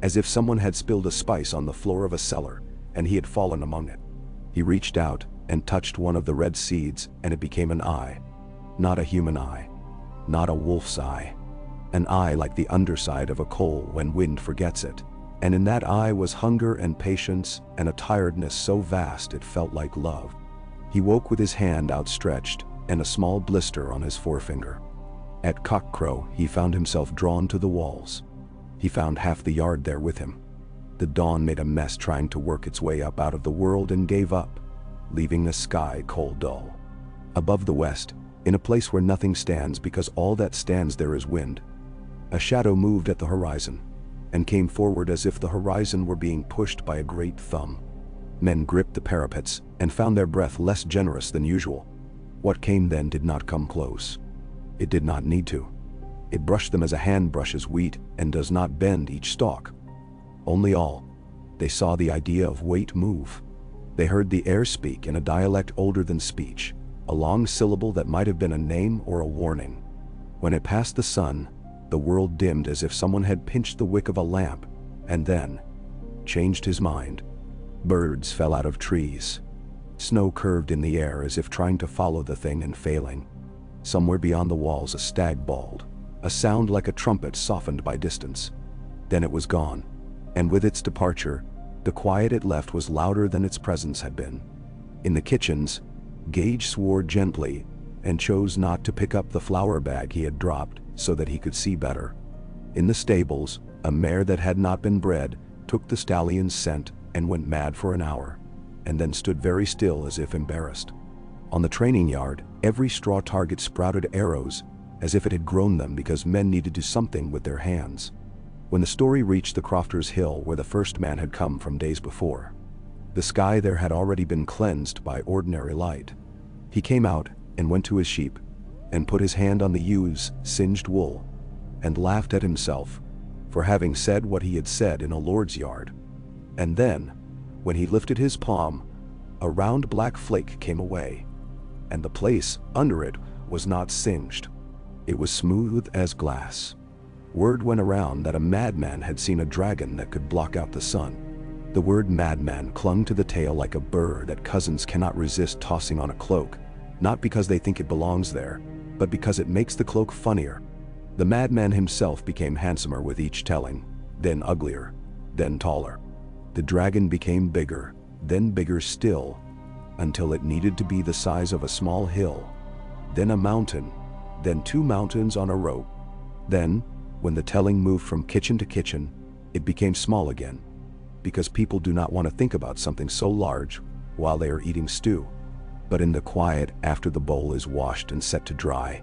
as if someone had spilled a spice on the floor of a cellar and he had fallen among it. He reached out and touched one of the red seeds, and it became an eye. Not a human eye, not a wolf's eye. An eye like the underside of a coal when wind forgets it. And in that eye was hunger and patience and a tiredness so vast it felt like love. He woke with his hand outstretched and a small blister on his forefinger. At cockcrow he found himself drawn to the walls. He found half the yard there with him. The dawn made a mess trying to work its way up out of the world and gave up, leaving the sky cold dull. Above the west, in a place where nothing stands because all that stands there is wind, a shadow moved at the horizon and came forward as if the horizon were being pushed by a great thumb. Men gripped the parapets and found their breath less generous than usual. What came then did not come close. It did not need to. It brushed them as a hand brushes wheat and does not bend each stalk. Only they saw the idea of weight move. They heard the air speak in a dialect older than speech, a long syllable that might have been a name or a warning. When it passed the sun, the world dimmed as if someone had pinched the wick of a lamp, and then changed his mind. Birds fell out of trees. Snow curved in the air as if trying to follow the thing and failing. Somewhere beyond the walls a stag bawled, a sound like a trumpet softened by distance. Then it was gone, and with its departure, the quiet it left was louder than its presence had been. In the kitchens, Gage swore gently and chose not to pick up the flour bag he had dropped so that he could see better. In the stables, a mare that had not been bred took the stallion's scent and went mad for an hour, and then stood very still as if embarrassed. On the training yard, every straw target sprouted arrows as if it had grown them because men needed to do something with their hands. When the story reached the Crofters' Hill where the first man had come from days before, the sky there had already been cleansed by ordinary light. He came out and went to his sheep, and put his hand on the ewe's singed wool, and laughed at himself for having said what he had said in a lord's yard. And then, when he lifted his palm, a round black flake came away, and the place under it was not singed. It was smooth as glass. Word went around that a madman had seen a dragon that could block out the sun. The word madman clung to the tail like a burr that cousins cannot resist tossing on a cloak, not because they think it belongs there, but because it makes the cloak funnier. The madman himself became handsomer with each telling, then uglier, then taller. The dragon became bigger, then bigger still, until it needed to be the size of a small hill, then a mountain, then 2 mountains on a rope. Then, when the telling moved from kitchen to kitchen, it became small again, because people do not want to think about something so large while they are eating stew. But in the quiet after the bowl is washed and set to dry,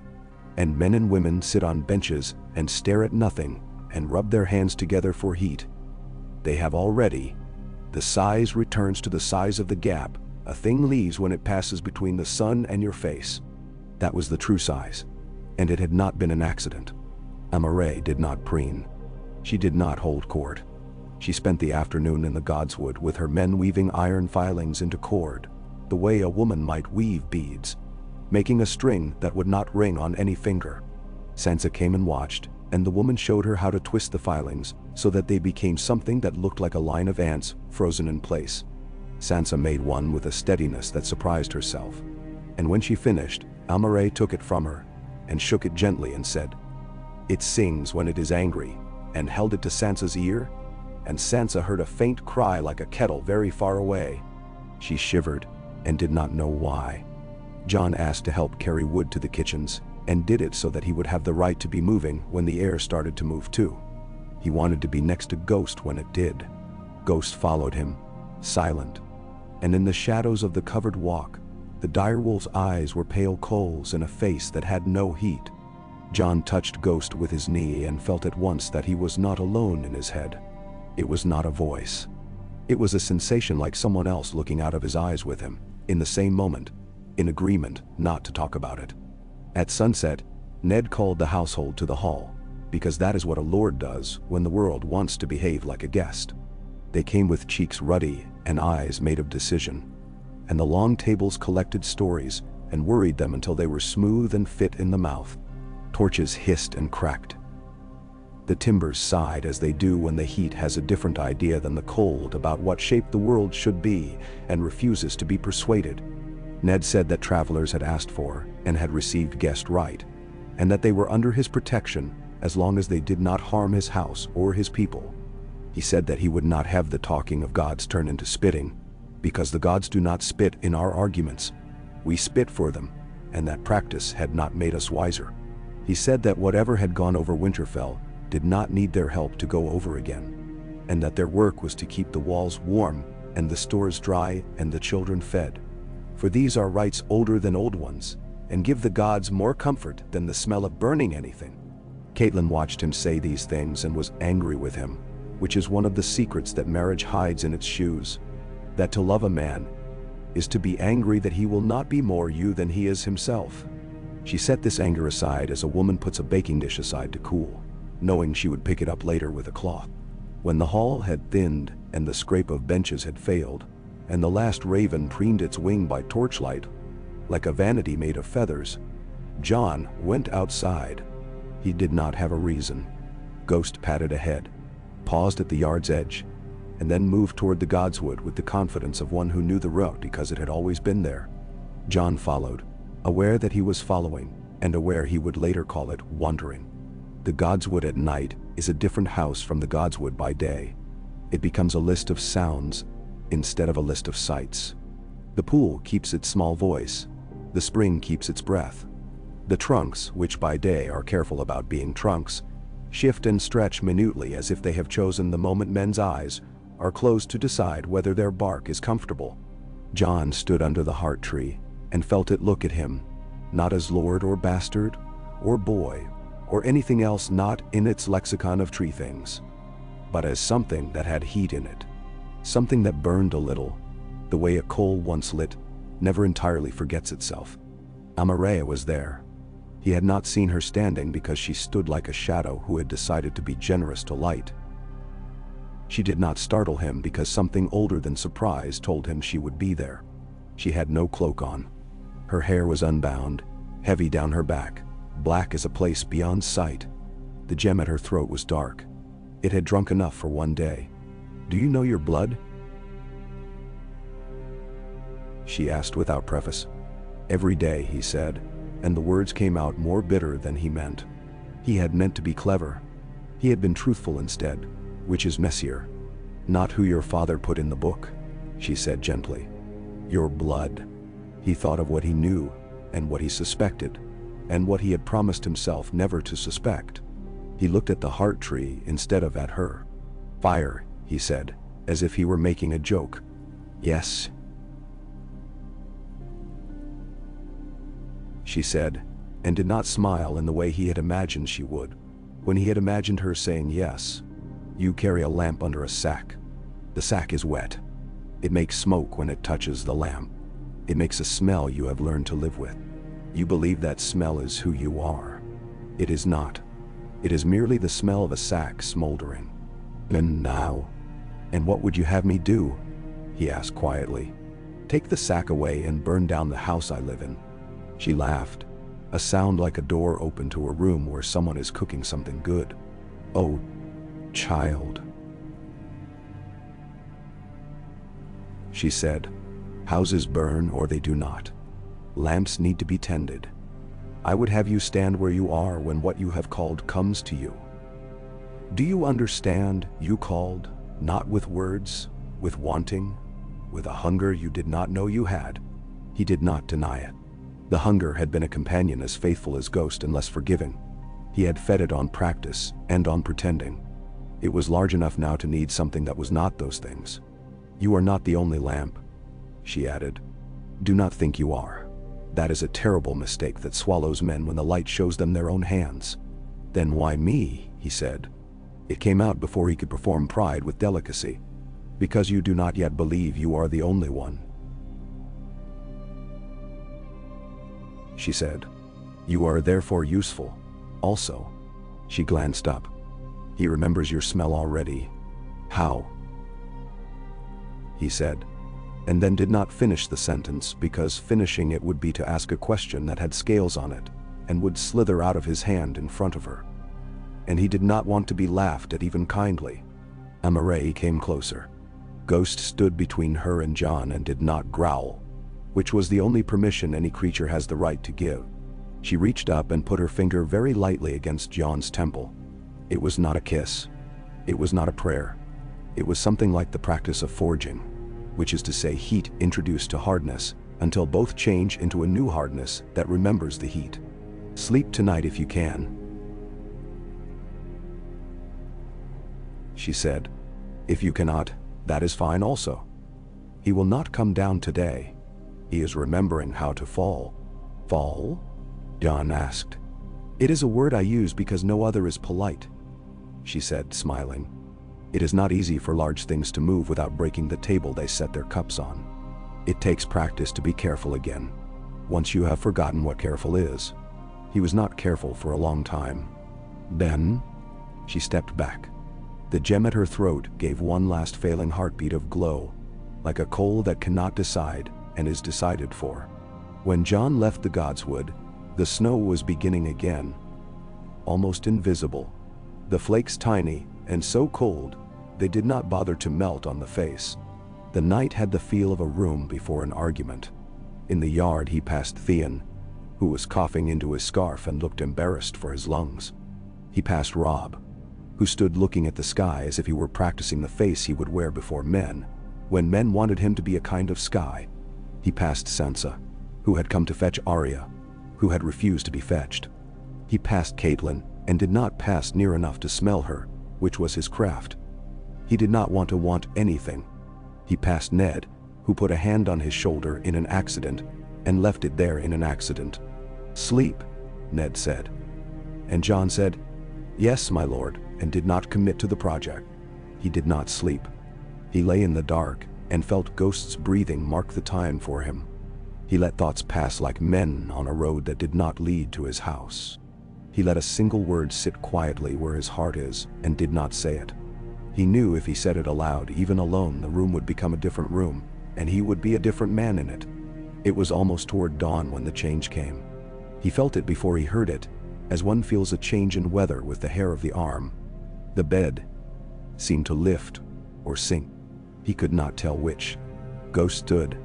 and men and women sit on benches and stare at nothing and rub their hands together for heat, they have already, the size returns to the size of the gap a thing leaves when it passes between the sun and your face. That was the true size, and it had not been an accident. Amaray did not preen. She did not hold court. She spent the afternoon in the godswood with her men weaving iron filings into cord, the way a woman might weave beads, making a string that would not ring on any finger. Sansa came and watched, and the woman showed her how to twist the filings so that they became something that looked like a line of ants frozen in place. Sansa made one with a steadiness that surprised herself, and when she finished, Amaray took it from her and shook it gently and said, "It sings when it is angry," and held it to Sansa's ear, and Sansa heard a faint cry like a kettle very far away. She shivered and did not know why. Jon asked to help carry wood to the kitchens, and did it so that he would have the right to be moving when the air started to move too. He wanted to be next to Ghost when it did. Ghost followed him, silent, and in the shadows of the covered walk, the direwolf's eyes were pale coals in a face that had no heat. Jon touched Ghost with his knee and felt at once that he was not alone in his head. It was not a voice. It was a sensation like someone else looking out of his eyes with him, in the same moment, in agreement not to talk about it. At sunset, Ned called the household to the hall, because that is what a lord does when the world wants to behave like a guest. They came with cheeks ruddy and eyes made of decision, and the long tables collected stories and worried them until they were smooth and fit in the mouth. Torches hissed and cracked. The timbers sighed as they do when the heat has a different idea than the cold about what shape the world should be and refuses to be persuaded. Ned said that travelers had asked for and had received guest right, and that they were under his protection as long as they did not harm his house or his people. He said that he would not have the talking of gods turn into spitting, because the gods do not spit in our arguments. We spit for them, and that practice had not made us wiser. He said that whatever had gone over Winterfell did not need their help to go over again, and that their work was to keep the walls warm and the stores dry and the children fed. For these are rights older than old ones, and give the gods more comfort than the smell of burning anything. Catelyn watched him say these things and was angry with him, which is one of the secrets that marriage hides in its shoes. That to love a man is to be angry that he will not be more you than he is himself. She set this anger aside as a woman puts a baking dish aside to cool, knowing she would pick it up later with a cloth. When the hall had thinned and the scrape of benches had failed, and the last raven preened its wing by torchlight, like a vanity made of feathers, Jon went outside. He did not have a reason. Ghost padded ahead, paused at the yard's edge, and then moved toward the godswood with the confidence of one who knew the route because it had always been there. Jon followed, aware that he was following, and aware he would later call it wandering. The godswood at night is a different house from the godswood by day. It becomes a list of sounds instead of a list of sights. The pool keeps its small voice. The spring keeps its breath. The trunks, which by day are careful about being trunks, shift and stretch minutely as if they have chosen the moment men's eyes are closed to decide whether their bark is comfortable. Jon stood under the heart tree and felt it look at him, not as lord or bastard or boy or anything else not in its lexicon of tree things, but as something that had heat in it, something that burned a little, the way a coal once lit never entirely forgets itself. Amaray was there. He had not seen her standing because she stood like a shadow who had decided to be generous to light. She did not startle him because something older than surprise told him she would be there. She had no cloak on. Her hair was unbound, heavy down her back, black as a place beyond sight. The gem at her throat was dark. It had drunk enough for one day. "Do you know your blood?" she asked without preface. "Every day," he said, and the words came out more bitter than he meant. He had meant to be clever. He had been truthful instead, which is messier. "Not who your father put in the book," she said gently. "Your blood." He thought of what he knew, and what he suspected, and what he had promised himself never to suspect. He looked at the heart tree instead of at her. "Fire," he said, as if he were making a joke. "Yes," she said, and did not smile in the way he had imagined she would, when he had imagined her saying yes. "You carry a lamp under a sack. The sack is wet. It makes smoke when it touches the lamp. It makes a smell you have learned to live with. You believe that smell is who you are. It is not. It is merely the smell of a sack smoldering. And now? And what would you have me do?" he asked quietly. "Take the sack away and burn down the house I live in." She laughed, a sound like a door open to a room where someone is cooking something good. "Oh, child," she said. "Houses burn or they do not. Lamps need to be tended. I would have you stand where you are when what you have called comes to you. Do you understand? You called, not with words, with wanting, with a hunger you did not know you had." He did not deny it. The hunger had been a companion as faithful as ghost and less forgiving. He had fed it on practice and on pretending. It was large enough now to need something that was not those things. "You are not the only lamp," she added. "Do not think you are. That is a terrible mistake that swallows men when the light shows them their own hands." "Then why me?" he said. It came out before he could perform pride with delicacy. "Because you do not yet believe you are the only one," she said. "You are therefore useful. Also," she glanced up, "he remembers your smell already." "How?" he said, and then did not finish the sentence because finishing it would be to ask a question that had scales on it and would slither out of his hand in front of her. And he did not want to be laughed at even kindly. Amaray came closer. Ghost stood between her and John and did not growl, which was the only permission any creature has the right to give. She reached up and put her finger very lightly against John's temple. It was not a kiss. It was not a prayer. It was something like the practice of forging, which is to say heat introduced to hardness until both change into a new hardness that remembers the heat. "Sleep tonight if you can," she said. "If you cannot, that is fine also. He will not come down today. He is remembering how to fall." "Fall?" John asked. "It is a word I use because no other is polite," she said, smiling. "It is not easy for large things to move without breaking the table they set their cups on. It takes practice to be careful again, once you have forgotten what careful is." He was not careful for a long time. Then, she stepped back. The gem at her throat gave one last failing heartbeat of glow, like a coal that cannot decide and is decided for. When John left the godswood, the snow was beginning again, almost invisible. The flakes tiny and so cold, they did not bother to melt on the face. The night had the feel of a room before an argument. In the yard he passed Theon, who was coughing into his scarf and looked embarrassed for his lungs. He passed Rob, who stood looking at the sky as if he were practicing the face he would wear before men, when men wanted him to be a kind of sky. He passed Sansa, who had come to fetch Arya, who had refused to be fetched. He passed Caitlin, and did not pass near enough to smell her, which was his craft. He did not want to want anything. He passed Ned, who put a hand on his shoulder in an accident, and left it there in an accident. "Sleep," Ned said. And John said, "Yes, my lord," and did not commit to the project. He did not sleep. He lay in the dark, and felt ghosts breathing mark the time for him. He let thoughts pass like men on a road that did not lead to his house. He let a single word sit quietly where his heart is, and did not say it. He knew if he said it aloud, even alone, the room would become a different room, and he would be a different man in it. It was almost toward dawn when the change came. He felt it before he heard it, as one feels a change in weather with the hair of the arm. The bed seemed to lift or sink. He could not tell which. Ghost stood.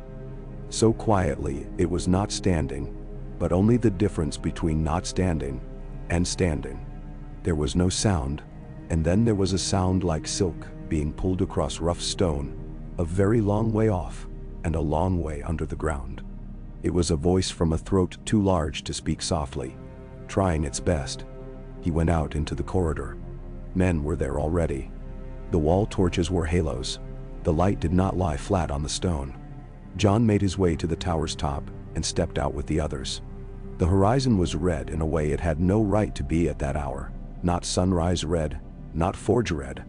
So quietly it was not standing, but only the difference between not standing and standing. There was no sound, and then there was a sound like silk being pulled across rough stone, a very long way off, and a long way under the ground. It was a voice from a throat too large to speak softly, trying its best. He went out into the corridor. Men were there already. The wall torches were halos. The light did not lie flat on the stone. John made his way to the tower's top and stepped out with the others. The horizon was red in a way it had no right to be at that hour. Not sunrise red, not forge red.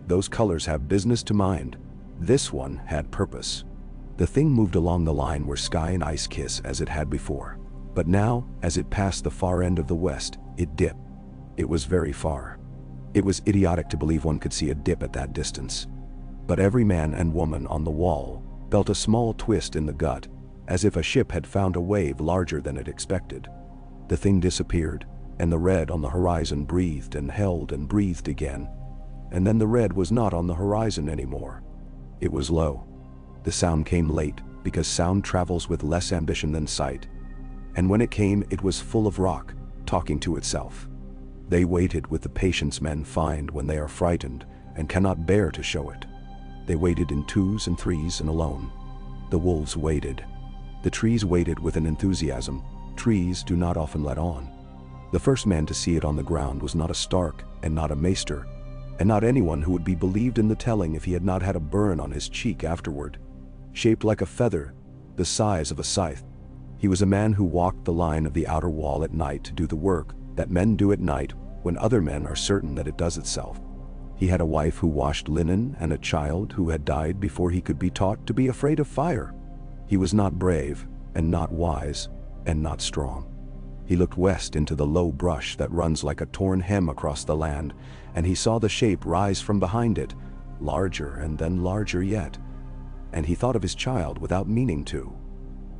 Those colors have business to mind. This one had purpose. The thing moved along the line where sky and ice kiss as it had before. But now, as it passed the far end of the west, it dipped. It was very far. It was idiotic to believe one could see a dip at that distance. But every man and woman on the wall felt a small twist in the gut, as if a ship had found a wave larger than it expected. The thing disappeared, and the red on the horizon breathed and held and breathed again. And then the red was not on the horizon anymore. It was low. The sound came late, because sound travels with less ambition than sight. And when it came, it was full of rock, talking to itself. They waited with the patience men find when they are frightened and cannot bear to show it. They waited in twos and threes and alone. The wolves waited. The trees waited with an enthusiasm trees do not often let on. The first man to see it on the ground was not a Stark and not a Maester, and not anyone who would be believed in the telling if he had not had a burn on his cheek afterward. Shaped like a feather, the size of a scythe, he was a man who walked the line of the outer wall at night to do the work that men do at night when other men are certain that it does itself. He had a wife who washed linen and a child who had died before he could be taught to be afraid of fire. He was not brave, and not wise, and not strong. He looked west into the low brush that runs like a torn hem across the land, and he saw the shape rise from behind it, larger and then larger yet. And he thought of his child without meaning to,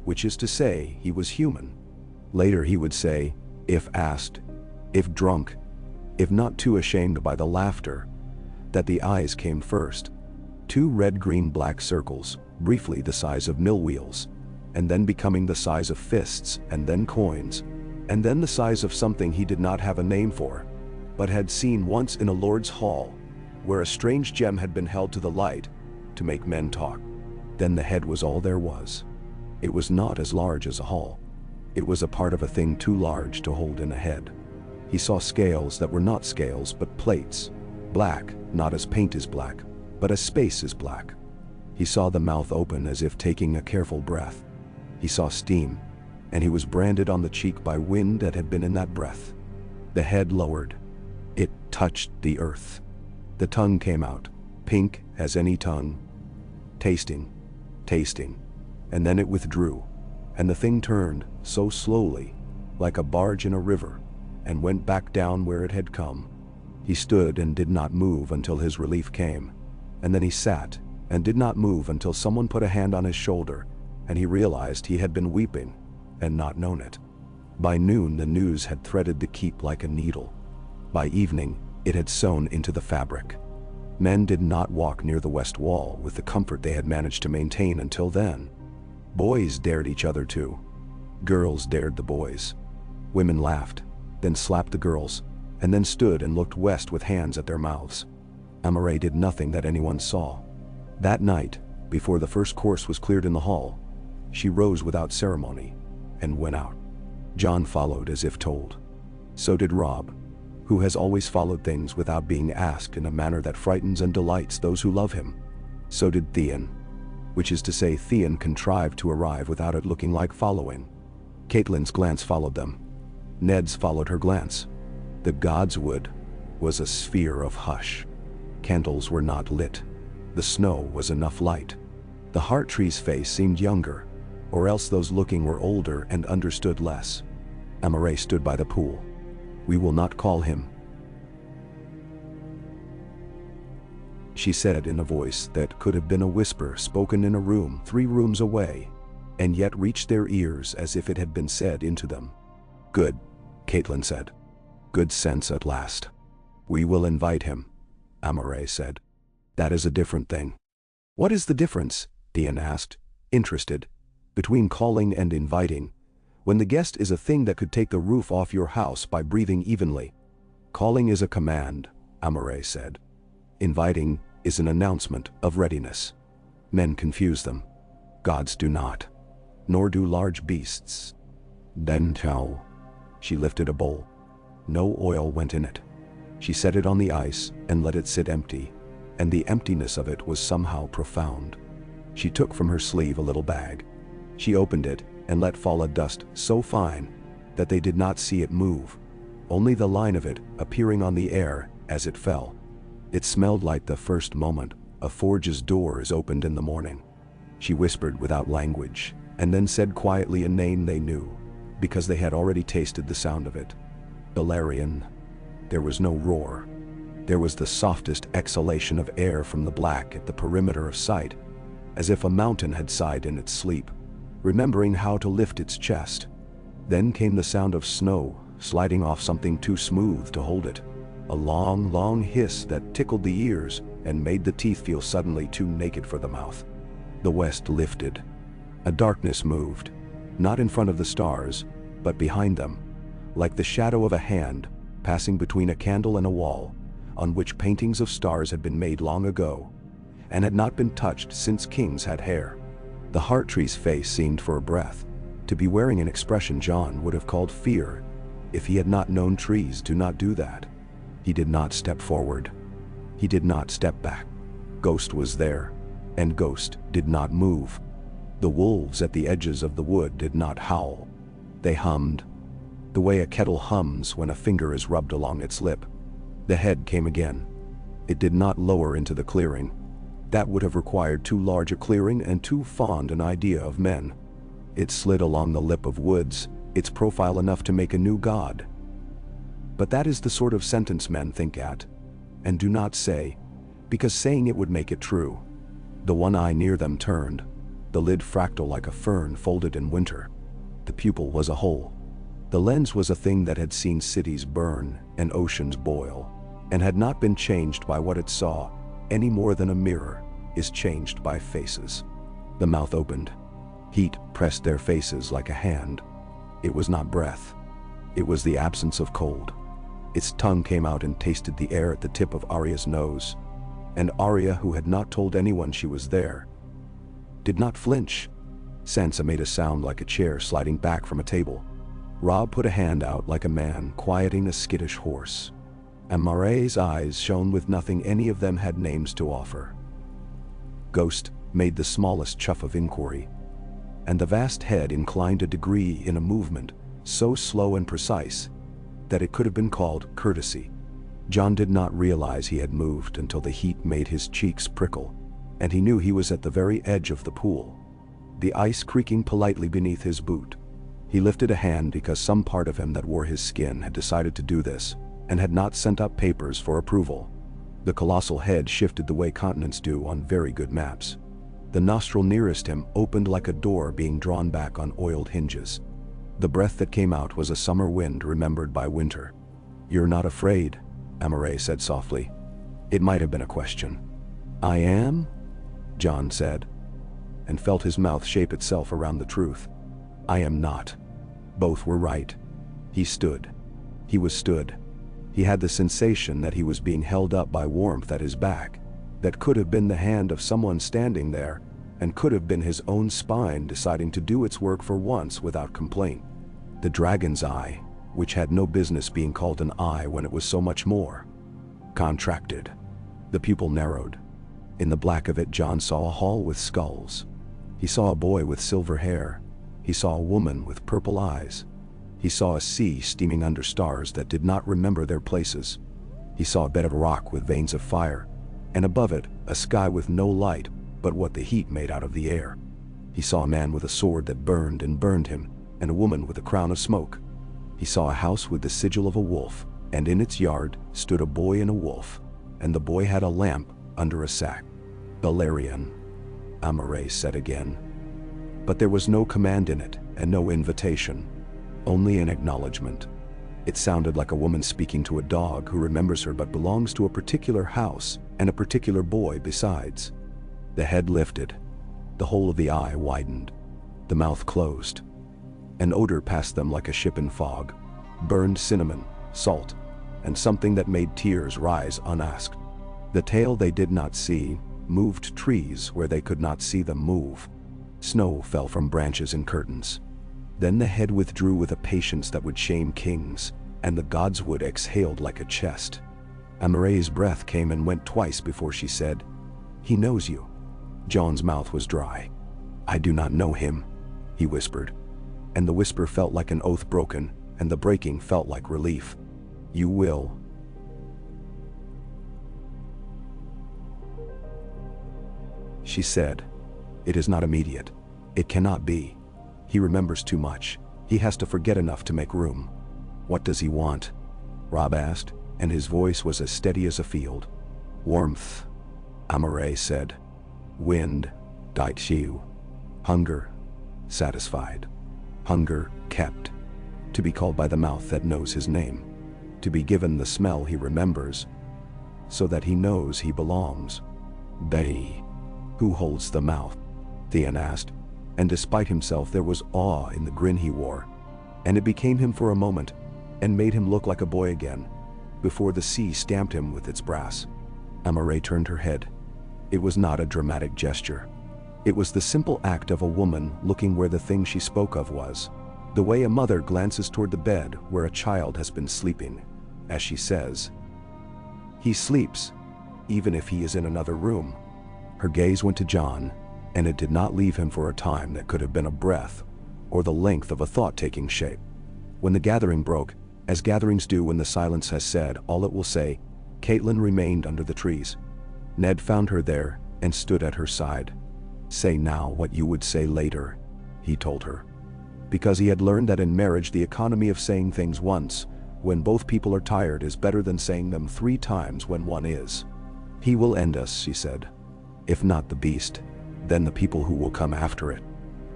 which is to say, he was human. Later he would say, if asked, if drunk, if not too ashamed by the laughter, that the eyes came first. Two red-green-black circles, briefly the size of mill wheels, and then becoming the size of fists, and then coins, and then the size of something he did not have a name for, but had seen once in a lord's hall, where a strange gem had been held to the light to make men talk. Then the head was all there was. It was not as large as a hall. It was a part of a thing too large to hold in a head. He saw scales that were not scales but plates, black, not as paint is black, but as space is black. He saw the mouth open as if taking a careful breath. He saw steam, and he was branded on the cheek by wind that had been in that breath. The head lowered. It touched the earth. The tongue came out, pink as any tongue, tasting, and then it withdrew, and the thing turned so slowly, like a barge in a river, and went back down where it had come. He stood and did not move until his relief came, and then he sat and did not move until someone put a hand on his shoulder, and he realized he had been weeping and not known it. By noon the news had threaded the keep like a needle. By evening it had sewn into the fabric. Men did not walk near the west wall with the comfort they had managed to maintain until then. Boys dared each other too. Girls dared the boys. Women laughed, then slapped the girls, and then stood and looked west with hands at their mouths. Amaray did nothing that anyone saw. That night, before the first course was cleared in the hall, she rose without ceremony and went out. John followed as if told. So did Rob, who has always followed things without being asked in a manner that frightens and delights those who love him. So did Theon, which is to say Theon contrived to arrive without it looking like following. Caitlyn's glance followed them. Ned's followed her glance. The godswood was a sphere of hush. Candles were not lit. The snow was enough light. The heart tree's face seemed younger, or else those looking were older and understood less. Amaray stood by the pool. We will not call him, she said in a voice that could have been a whisper spoken in a room 3 rooms away. and yet reached their ears as if it had been said into them. "Good," Caitlin said. "Good sense at last." "We will invite him," Amaray said. "That is a different thing." "What is the difference?" Dian asked, interested. "Between calling and inviting. When the guest is a thing that could take the roof off your house by breathing evenly. Calling is a command," Amaray said. "Inviting is an announcement of readiness. Men confuse them. Gods do not. Nor do large beasts." "Then tell." She lifted a bowl. No oil went in it. She set it on the ice and let it sit empty, and the emptiness of it was somehow profound. She took from her sleeve a little bag. She opened it and let fall a dust so fine that they did not see it move, only the line of it appearing on the air as it fell. It smelled like the first moment a forge's door is opened in the morning. She whispered without language, and then said quietly a name they knew, because they had already tasted the sound of it. Balerion. There was no roar. There was the softest exhalation of air from the black at the perimeter of sight, as if a mountain had sighed in its sleep, remembering how to lift its chest. Then came the sound of snow sliding off something too smooth to hold it, a long, long hiss that tickled the ears and made the teeth feel suddenly too naked for the mouth. The west lifted. A darkness moved, not in front of the stars, but behind them, like the shadow of a hand passing between a candle and a wall, on which paintings of stars had been made long ago, and had not been touched since kings had hair. The heart tree's face seemed for a breath to be wearing an expression John would have called fear, if he had not known trees do not do that. He did not step forward. He did not step back. Ghost was there, and Ghost did not move. The wolves at the edges of the wood did not howl. They hummed, the way a kettle hums when a finger is rubbed along its lip. The head came again. It did not lower into the clearing. That would have required too large a clearing and too fond an idea of men. It slid along the lip of woods, its profile enough to make a new god. But that is the sort of sentence men think at, and do not say, because saying it would make it true. The one eye near them turned, the lid fractal like a fern folded in winter. The pupil was a hole. The lens was a thing that had seen cities burn and oceans boil, and had not been changed by what it saw any more than a mirror is changed by faces. The mouth opened. Heat pressed their faces like a hand. It was not breath. It was the absence of cold. Its tongue came out and tasted the air at the tip of Arya's nose, and Arya, who had not told anyone she was there, did not flinch. Sansa made a sound like a chair sliding back from a table. Robb put a hand out like a man quieting a skittish horse, and Maray's eyes shone with nothing any of them had names to offer. Ghost made the smallest chuff of inquiry, and the vast head inclined a degree in a movement so slow and precise that it could have been called courtesy. John did not realize he had moved until the heat made his cheeks prickle, and he knew he was at the very edge of the pool, the ice creaking politely beneath his boot. He lifted a hand because some part of him that wore his skin had decided to do this, and had not sent up papers for approval. The colossal head shifted the way continents do on very good maps. The nostril nearest him opened like a door being drawn back on oiled hinges. The breath that came out was a summer wind remembered by winter. "You're not afraid," Amaray said softly. It might have been a question. "I am?" John said, and felt his mouth shape itself around the truth. "I am not." Both were right. He stood. He was stood. He had the sensation that he was being held up by warmth at his back, that could have been the hand of someone standing there, and could have been his own spine deciding to do its work for once without complaint. The dragon's eye, which had no business being called an eye when it was so much more, contracted. The pupil narrowed. In the black of it, John saw a hall with skulls. He saw a boy with silver hair. He saw a woman with purple eyes. He saw a sea steaming under stars that did not remember their places. He saw a bed of rock with veins of fire, and above it, a sky with no light but what the heat made out of the air. He saw a man with a sword that burned and burned him, and a woman with a crown of smoke. He saw a house with the sigil of a wolf, and in its yard stood a boy and a wolf, and the boy had a lamp under a sack. "Balerion," Amaray said again. But there was no command in it, and no invitation. Only an acknowledgement. It sounded like a woman speaking to a dog who remembers her but belongs to a particular house, and a particular boy besides. The head lifted. The hole of the eye widened. The mouth closed. An odor passed them like a ship in fog. Burned cinnamon, salt, and something that made tears rise unasked. The tail they did not see moved trees where they could not see them move. Snow fell from branches in curtains. Then the head withdrew with a patience that would shame kings, and the godswood exhaled like a chest. Amare's breath came and went twice before she said, "He knows you." John's mouth was dry. "I do not know him," he whispered. And the whisper felt like an oath broken, and the breaking felt like relief. "You will." She said, "It is not immediate. It cannot be. He remembers too much. He has to forget enough to make room." "What does he want?" Rob asked, and his voice was as steady as a field. "Warmth," Amare said. "Wind," Daichiu. "Hunger," satisfied. Hunger, kept. To be called by the mouth that knows his name. To be given the smell he remembers, so that he knows he belongs. "They." "Who holds the mouth?" Theon asked, and despite himself there was awe in the grin he wore. And it became him for a moment, and made him look like a boy again, before the sea stamped him with its brass. Amare turned her head. It was not a dramatic gesture. It was the simple act of a woman looking where the thing she spoke of was. The way a mother glances toward the bed where a child has been sleeping, as she says, "He sleeps, even if he is in another room." Her gaze went to John, and it did not leave him for a time that could have been a breath, or the length of a thought taking shape. When the gathering broke, as gatherings do when the silence has said all it will say, Caitlin remained under the trees. Ned found her there and stood at her side. "Say now what you would say later," he told her. Because he had learned that in marriage the economy of saying things once, when both people are tired, is better than saying them 3 times when one is. "He will end us," she said. "If not the beast, then the people who will come after it."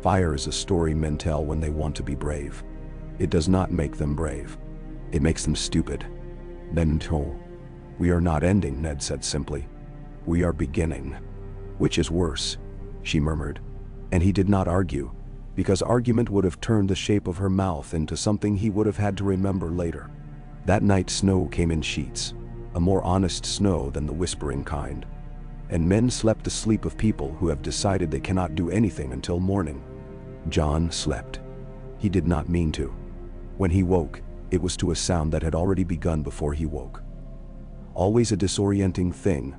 Fire is a story men tell when they want to be brave. It does not make them brave. It makes them stupid. Then "We are not ending," Ned said simply. "We are beginning." "Which is worse?" she murmured. And he did not argue, because argument would have turned the shape of her mouth into something he would have had to remember later. That night snow came in sheets, a more honest snow than the whispering kind. And men slept the sleep of people who have decided they cannot do anything until morning. John slept. He did not mean to. When he woke, it was to a sound that had already begun before he woke. Always a disorienting thing,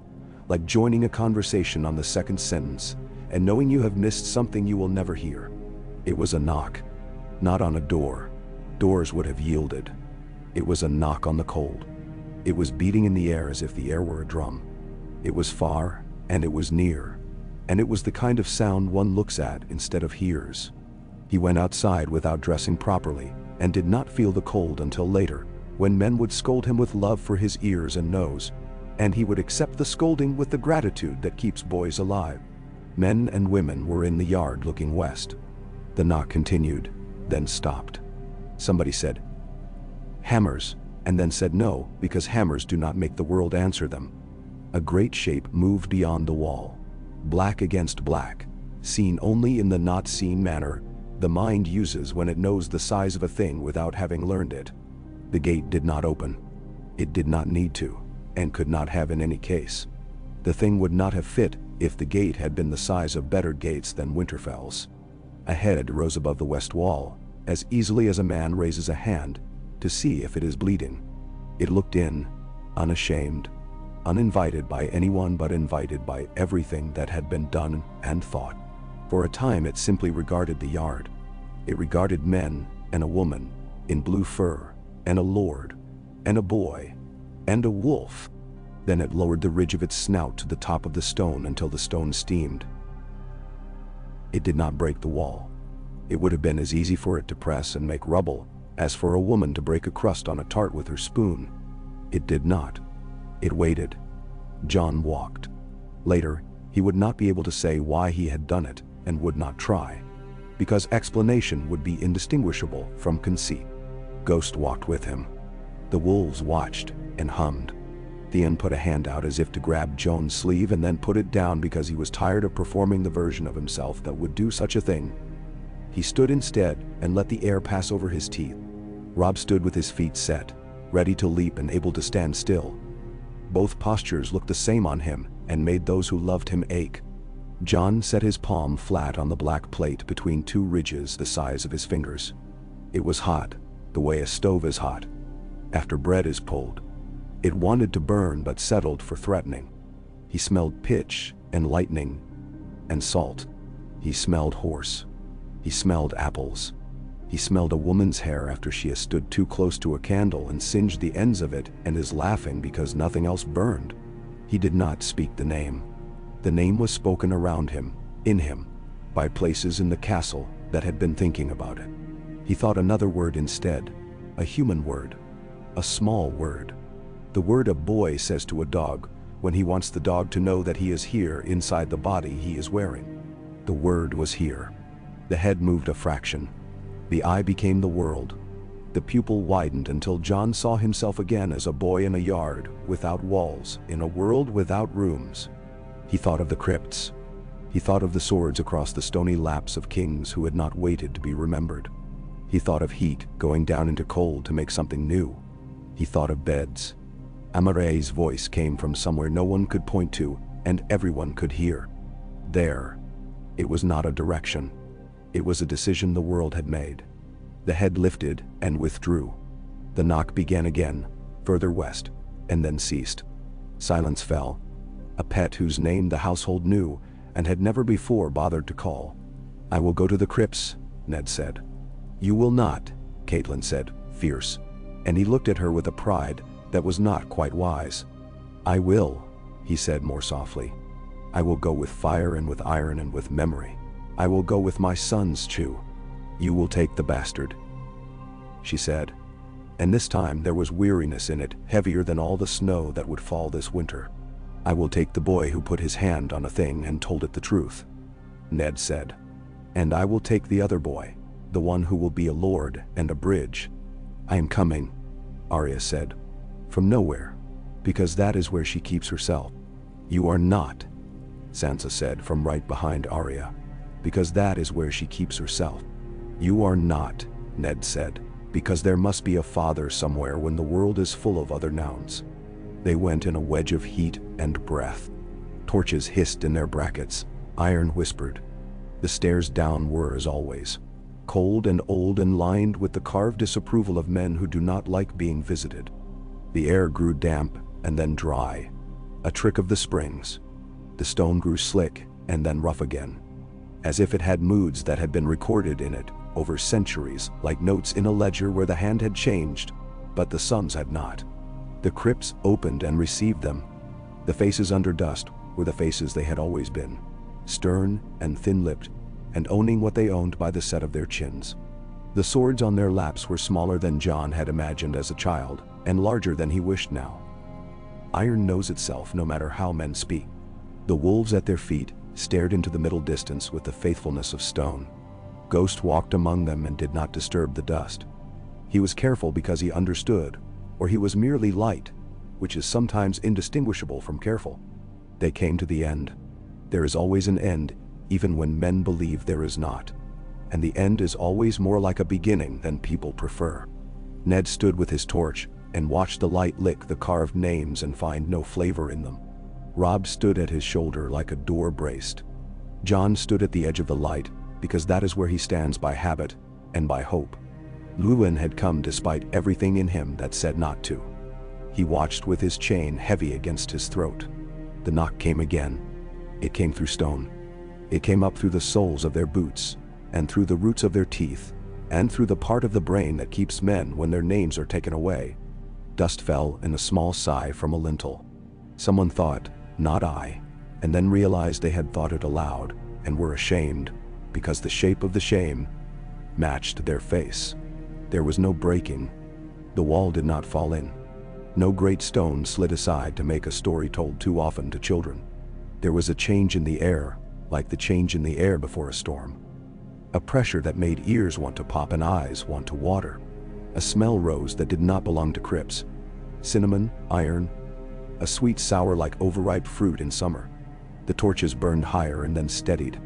like joining a conversation on the second sentence, and knowing you have missed something you will never hear. It was a knock, not on a door. Doors would have yielded. It was a knock on the cold. It was beating in the air as if the air were a drum. It was far, and it was near, and it was the kind of sound one looks at instead of hears. He went outside without dressing properly, and did not feel the cold until later, when men would scold him with love for his ears and nose, and he would accept the scolding with the gratitude that keeps boys alive. Men and women were in the yard looking west. The knock continued, then stopped. Somebody said, "Hammers," and then said no, because hammers do not make the world answer them. A great shape moved beyond the wall, black against black, seen only in the not seen manner the mind uses when it knows the size of a thing without having learned it. The gate did not open. It did not need to, and could not have in any case. The thing would not have fit if the gate had been the size of better gates than Winterfell's. A head rose above the west wall, as easily as a man raises a hand to see if it is bleeding. It looked in, unashamed, uninvited by anyone but invited by everything that had been done and thought. For a time it simply regarded the yard. It regarded men and a woman in blue fur, and a lord, and a boy, and a wolf. Then it lowered the ridge of its snout to the top of the stone until the stone steamed. It did not break the wall. It would have been as easy for it to press and make rubble as for a woman to break a crust on a tart with her spoon. It did not. It waited. John walked. Later, he would not be able to say why he had done it, and would not try. because explanation would be indistinguishable from conceit. Ghost walked with him. The wolves watched and hummed. Theon put a hand out as if to grab Joan's sleeve and then put it down because he was tired of performing the version of himself that would do such a thing. He stood instead and let the air pass over his teeth. Robb stood with his feet set, ready to leap and able to stand still. Both postures looked the same on him and made those who loved him ache. Jon set his palm flat on the black plate between two ridges the size of his fingers. It was hot, the way a stove is hot after bread is pulled. It wanted to burn but settled for threatening. He smelled pitch and lightning and salt. He smelled horse. He smelled apples. He smelled a woman's hair after she has stood too close to a candle and singed the ends of it and is laughing because nothing else burned. He did not speak the name. The name was spoken around him, in him, by places in the castle that had been thinking about it. He thought another word instead, a human word, a small word. The word a boy says to a dog when he wants the dog to know that he is here inside the body he is wearing. The word was here. The head moved a fraction. The eye became the world. The pupil widened until Jon saw himself again as a boy in a yard, without walls, in a world without rooms. He thought of the crypts. He thought of the swords across the stony laps of kings who had not waited to be remembered. He thought of heat going down into cold to make something new. He thought of beds. Amare's voice came from somewhere no one could point to and everyone could hear. There. It was not a direction. It was a decision the world had made. The head lifted and withdrew. The knock began again, further west, and then ceased. Silence fell. A pet whose name the household knew and had never before bothered to call. "I will go to the crypts," Ned said. "You will not," Catelyn said, fierce, and he looked at her with a pride that was not quite wise. "I will," he said more softly. "I will go with fire and with iron and with memory. I will go with my sons, Chew. You will take the bastard," she said. And this time there was weariness in it, heavier than all the snow that would fall this winter. "I will take the boy who put his hand on a thing and told it the truth," Ned said. "And I will take the other boy, the one who will be a lord and a bridge." "I am coming," Arya said. "From nowhere, because that is where she keeps herself." "You are not," Sansa said from right behind Arya. "Because that is where she keeps herself." "You are not," Ned said, "because there must be a father somewhere when the world is full of other nouns." They went in a wedge of heat and breath. Torches hissed in their brackets. Iron whispered. The stairs down were, as always, cold and old and lined with the carved disapproval of men who do not like being visited. The air grew damp and then dry, a trick of the springs. The stone grew slick and then rough again, as if it had moods that had been recorded in it over centuries, like notes in a ledger where the hand had changed, but the suns had not. The crypts opened and received them. The faces under dust were the faces they had always been, stern and thin-lipped, and owning what they owned by the set of their chins. The swords on their laps were smaller than Jon had imagined as a child, and larger than he wished now. Iron knows itself no matter how men speak. The wolves at their feet stared into the middle distance with the faithfulness of stone. Ghost walked among them and did not disturb the dust. He was careful because he understood, or he was merely light, which is sometimes indistinguishable from careful. They came to the end. There is always an end, even when men believe there is not. And the end is always more like a beginning than people prefer. Ned stood with his torch and watched the light lick the carved names and find no flavor in them. Robb stood at his shoulder like a door braced. Jon stood at the edge of the light, because that is where he stands by habit and by hope. Luwin had come despite everything in him that said not to. He watched with his chain heavy against his throat. The knock came again. It came through stone. It came up through the soles of their boots, and through the roots of their teeth, and through the part of the brain that keeps men when their names are taken away. Dust fell in a small sigh from a lintel. Someone thought, "Not I," and then realized they had thought it aloud, and were ashamed, because the shape of the shame matched their face. There was no breaking. The wall did not fall in. No great stone slid aside to make a story told too often to children. There was a change in the air, like the change in the air before a storm. A pressure that made ears want to pop and eyes want to water. A smell rose that did not belong to crypts. Cinnamon, iron, a sweet sour like overripe fruit in summer. The torches burned higher and then steadied.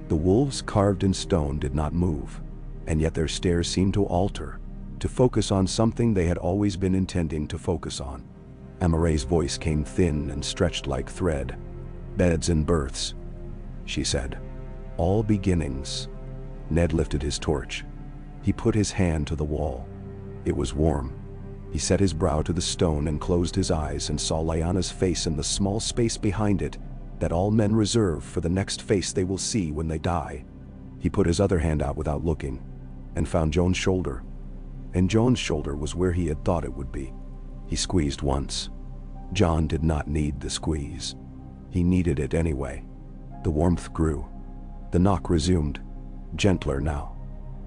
The wolves carved in stone did not move, and yet their stares seemed to alter, to focus on something they had always been intending to focus on. Amare's voice came thin and stretched like thread. "Beds and births," she said. "All beginnings." Ned lifted his torch. He put his hand to the wall. It was warm. He set his brow to the stone and closed his eyes and saw Lyanna's face in the small space behind it that all men reserve for the next face they will see when they die. He put his other hand out without looking and found Joan's shoulder. And Joan's shoulder was where he had thought it would be. He squeezed once. John did not need the squeeze. He needed it anyway. The warmth grew. The knock resumed, gentler now,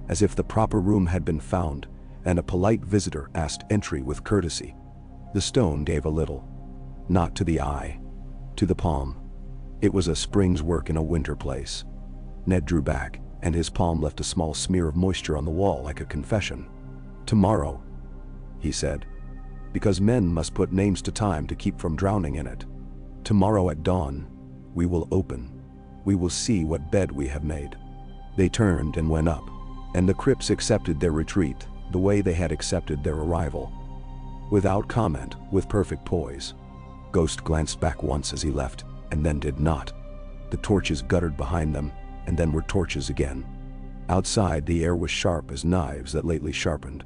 as if the proper room had been found, and a polite visitor asked entry with courtesy. The stone gave a little, not to the eye, to the palm. It was a spring's work in a winter place. Ned drew back, and his palm left a small smear of moisture on the wall like a confession. "Tomorrow," he said, "because men must put names to time to keep from drowning in it. Tomorrow at dawn, we will open. We will see what bed we have made." They turned and went up, and the crypts accepted their retreat the way they had accepted their arrival. Without comment, with perfect poise. Ghost glanced back once as he left, and then did not. The torches guttered behind them, and then were torches again. Outside, the air was sharp as knives that lately sharpened.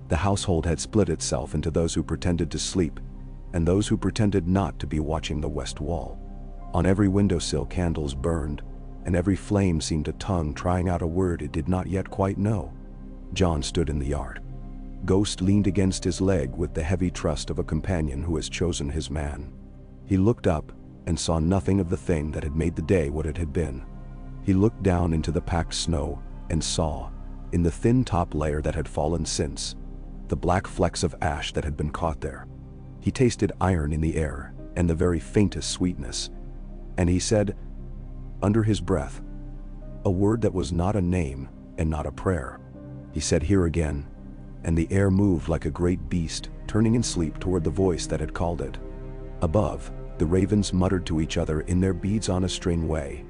The household had split itself into those who pretended to sleep, and those who pretended not to be watching the west wall. On every windowsill candles burned, and every flame seemed a tongue trying out a word it did not yet quite know. John stood in the yard. Ghost leaned against his leg with the heavy trust of a companion who has chosen his man. He looked up and saw nothing of the thing that had made the day what it had been. He looked down into the packed snow and saw, in the thin top layer that had fallen since, the black flecks of ash that had been caught there. He tasted iron in the air and the very faintest sweetness, and he said, under his breath, a word that was not a name and not a prayer. He said, "Here again," and the air moved like a great beast, turning in sleep toward the voice that had called it. Above, the ravens muttered to each other in their beads on a string way.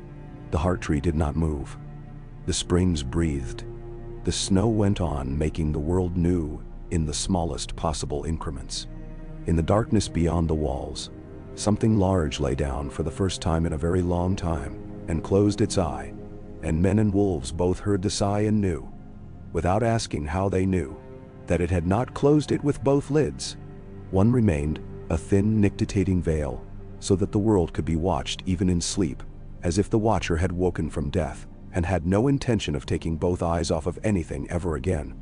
The heart tree did not move. The springs breathed. The snow went on, making the world new in the smallest possible increments. In the darkness beyond the walls, something large lay down for the first time in a very long time, and closed its eye, and men and wolves both heard the sigh and knew, without asking how they knew, that it had not closed it with both lids. One remained, a thin nictitating veil, so that the world could be watched even in sleep, as if the watcher had woken from death, and had no intention of taking both eyes off of anything ever again.